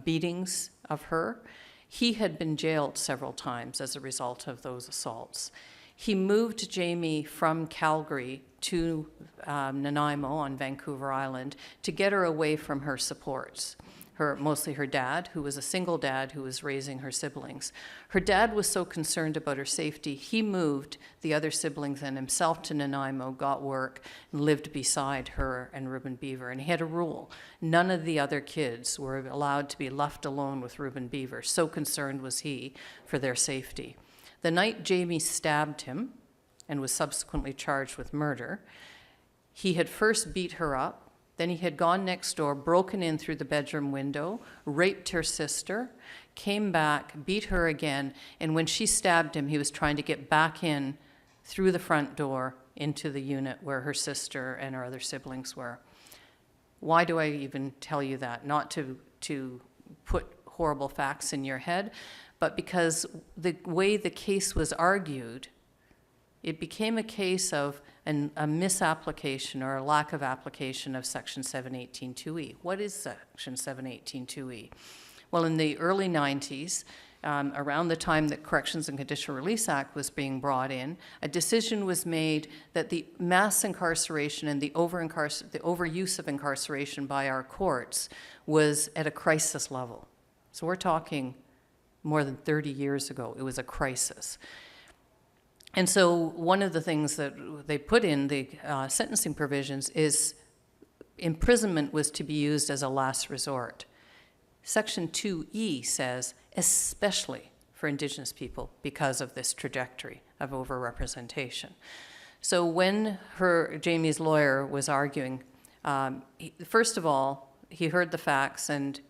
beatings of her. He had been jailed several times as a result of those assaults. He moved Jamie from Calgary to Nanaimo on Vancouver Island to get her away from her supports. Mostly her dad, who was a single dad who was raising her siblings. Her dad was so concerned about her safety, he moved the other siblings and himself to Nanaimo, got work, and lived beside her and Reuben Beaver. And he had a rule. None of the other kids were allowed to be left alone with Reuben Beaver. So concerned was he for their safety. The night Jamie stabbed him and was subsequently charged with murder, he had first beat her up. Then he had gone next door, broken in through the bedroom window, raped her sister, came back, beat her again, and when she stabbed him, he was trying to get back in through the front door into the unit where her sister and her other siblings were. Why do I even tell you that? Not to put horrible facts in your head, but because the way the case was argued, it became a case of a misapplication or a lack of application of Section 718(2)E. What is Section 718(2)E? Well, in the early 90s, around the time that Corrections and Conditional Release Act was being brought in, a decision was made that the mass incarceration and the overuse of incarceration by our courts was at a crisis level. So we're talking more than 30 years ago. It was a crisis. And so one of the things that they put in the sentencing provisions is imprisonment was to be used as a last resort. Section 2E says, especially for Indigenous people because of this trajectory of overrepresentation. So when Jamie's lawyer was arguing, first of all, he heard the facts, and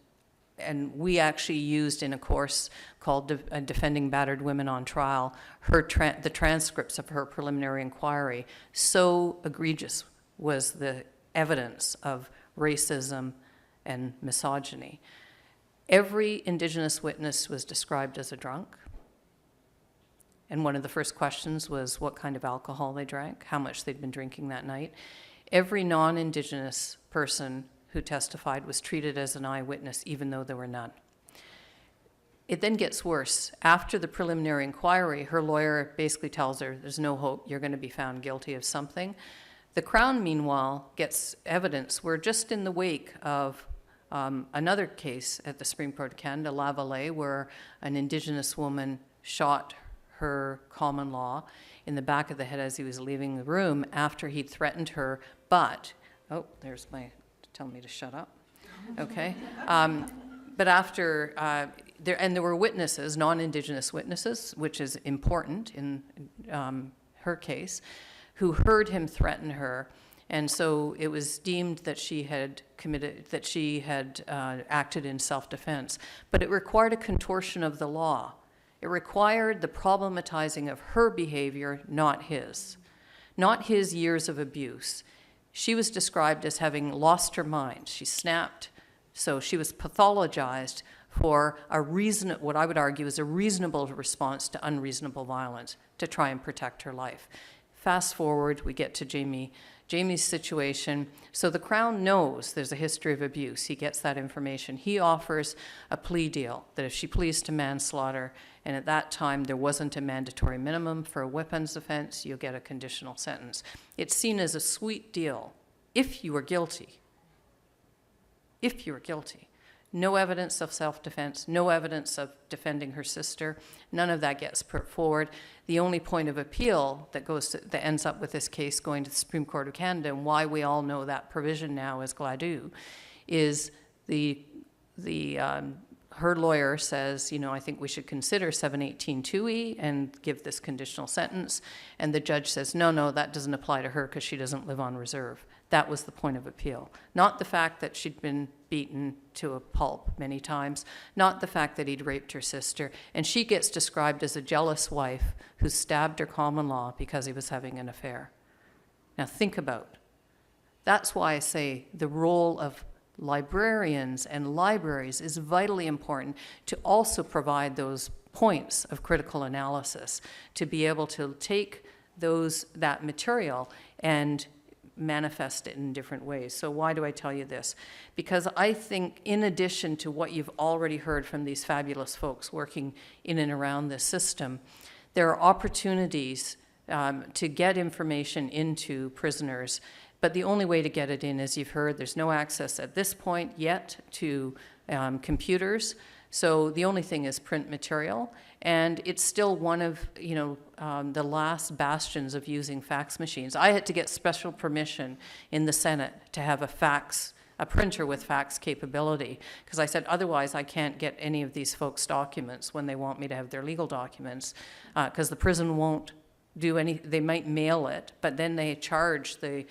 we actually used in a course called Defending Battered Women on Trial, the transcripts of her preliminary inquiry. So egregious was the evidence of racism and misogyny. Every Indigenous witness was described as a drunk. And one of the first questions was what kind of alcohol they drank, how much they'd been drinking that night. Every non-Indigenous person who testified was treated as an eyewitness, even though there were none. It then gets worse. After the preliminary inquiry, her lawyer basically tells her, there's no hope, you're going to be found guilty of something. The Crown, meanwhile, gets evidence. We're just in the wake of another case at the Supreme Court of Canada, Lavallee, where an Indigenous woman shot her common law in the back of the head as he was leaving the room after he'd threatened her, but, oh, there's my, telling me to shut up, okay. But after, there were witnesses, non-Indigenous witnesses, which is important in her case, who heard him threaten her, and so it was deemed that she had acted in self-defense. But it required a contortion of the law. It required the problematizing of her behavior, not his years of abuse. She was described as having lost her mind. She snapped, so she was pathologized for what I would argue is a reasonable response to unreasonable violence to try and protect her life. Fast forward, we get to Jamie's situation. So the Crown knows there's a history of abuse. He gets that information. He offers a plea deal that if she pleads to manslaughter, and at that time there wasn't a mandatory minimum for a weapons offense, you'll get a conditional sentence. It's seen as a sweet deal if you were guilty. If you were guilty. No evidence of self-defense, no evidence of defending her sister. None of that gets put forward. The only point of appeal that ends up with this case going to the Supreme Court of Canada, and why we all know that provision now as Gladue, is her lawyer says, I think we should consider 718(2)E and give this conditional sentence. And the judge says, no, that doesn't apply to her because she doesn't live on reserve. That was the point of appeal. Not the fact that she'd been beaten to a pulp many times, not the fact that he'd raped her sister, and she gets described as a jealous wife who stabbed her common law because he was having an affair. Now think about it. That's why I say the role of librarians and libraries is vitally important to also provide those points of critical analysis, to be able to take that material and manifest it in different ways. So why do I tell you this? Because I think in addition to what you've already heard from these fabulous folks working in and around this system, there are opportunities to get information into prisoners, but the only way to get it in, as you've heard, there's no access at this point yet to computers. So the only thing is print material, and it's still one of the last bastions of using fax machines. I had to get special permission in the Senate to have a printer with fax capability, because I said otherwise I can't get any of these folks' documents when they want me to have their legal documents, because the prison won't do any. They might mail it, but then they charge the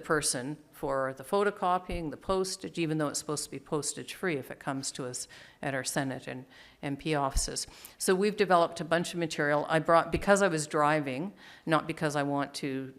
person for the photocopying, the postage, even though it's supposed to be postage free if it comes to us at our Senate and MP offices. So we've developed a bunch of material. Because I was driving, not because I want to,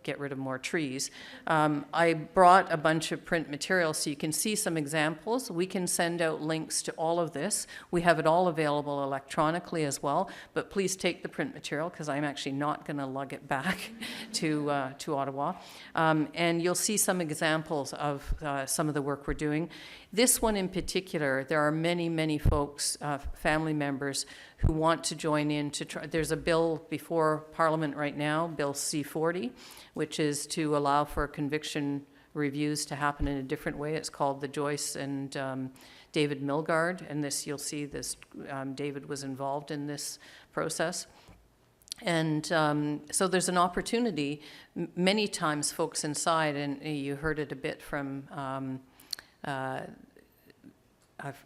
get rid of more trees, I brought a bunch of print material so you can see some examples. We can send out links to all of this. We have it all available electronically as well, but please take the print material because I'm actually not going to lug it back to Ottawa. And you'll see some examples of some of the work we're doing. This one in particular, there are many, many folks, family members, who want to join in to try. There's a bill before Parliament right now, Bill C-40, which is to allow for conviction reviews to happen in a different way. It's called the Joyce and David Milgard, and you'll see this, David was involved in this process. And so there's an opportunity. Many times folks inside, and you heard it a bit from,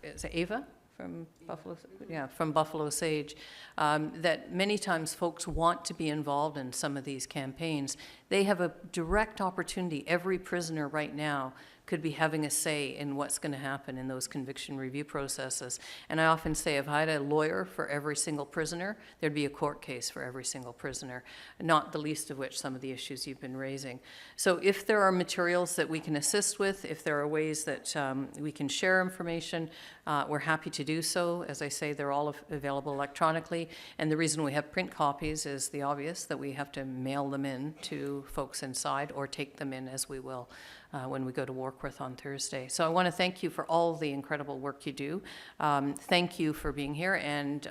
is it Ava from Buffalo? Yeah, from Buffalo Sage, that many times folks want to be involved in some of these campaigns. They have a direct opportunity. Every prisoner right now could be having a say in what's going to happen in those conviction review processes. And I often say if I had a lawyer for every single prisoner, there'd be a court case for every single prisoner, not the least of which some of the issues you've been raising. So if there are materials that we can assist with, if there are ways that we can share information, we're happy to do so. As I say, they're all available electronically. And the reason we have print copies is the obvious, that we have to mail them in to folks inside or take them in as we will when we go to Warkworth on Thursday. So I want to thank you for all the incredible work you do. Thank you for being here, and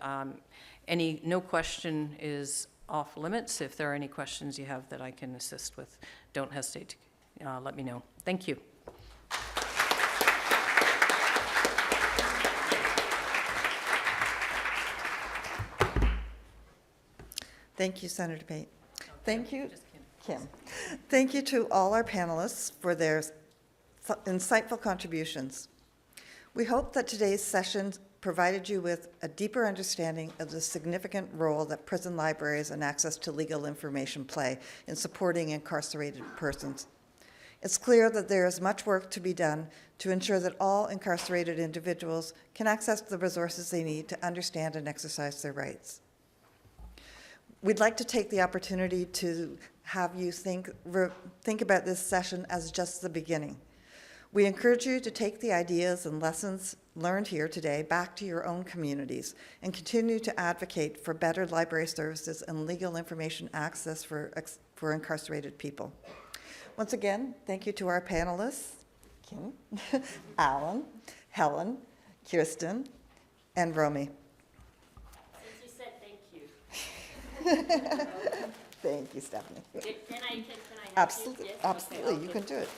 no question is off limits. If there are any questions you have that I can assist with, don't hesitate to let me know. Thank you. Thank you, Senator Pate. Thank you, Kim. Thank you to all our panelists for their insightful contributions. We hope that today's session provided you with a deeper understanding of the significant role that prison libraries and access to legal information play in supporting incarcerated persons. It's clear that there is much work to be done to ensure that all incarcerated individuals can access the resources they need to understand and exercise their rights. We'd like to take the opportunity to have you think about this session as just the beginning. We encourage you to take the ideas and lessons learned here today back to your own communities and continue to advocate for better library services and legal information access for incarcerated people. Once again, thank you to our panelists, Kim, Alan, Helen, Kirsten, and Romy. Thank you, Stephanie. Can I Absolutely, yes? absolutely, Okay, you can do it.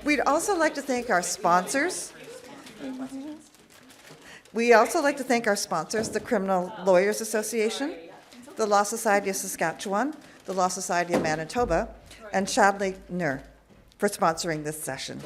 We'd also like to thank our sponsors. We also like to thank our sponsors, the Criminal Lawyers Association, the Law Society of Saskatchewan, the Law Society of Manitoba, and Shadley Nur for sponsoring this session.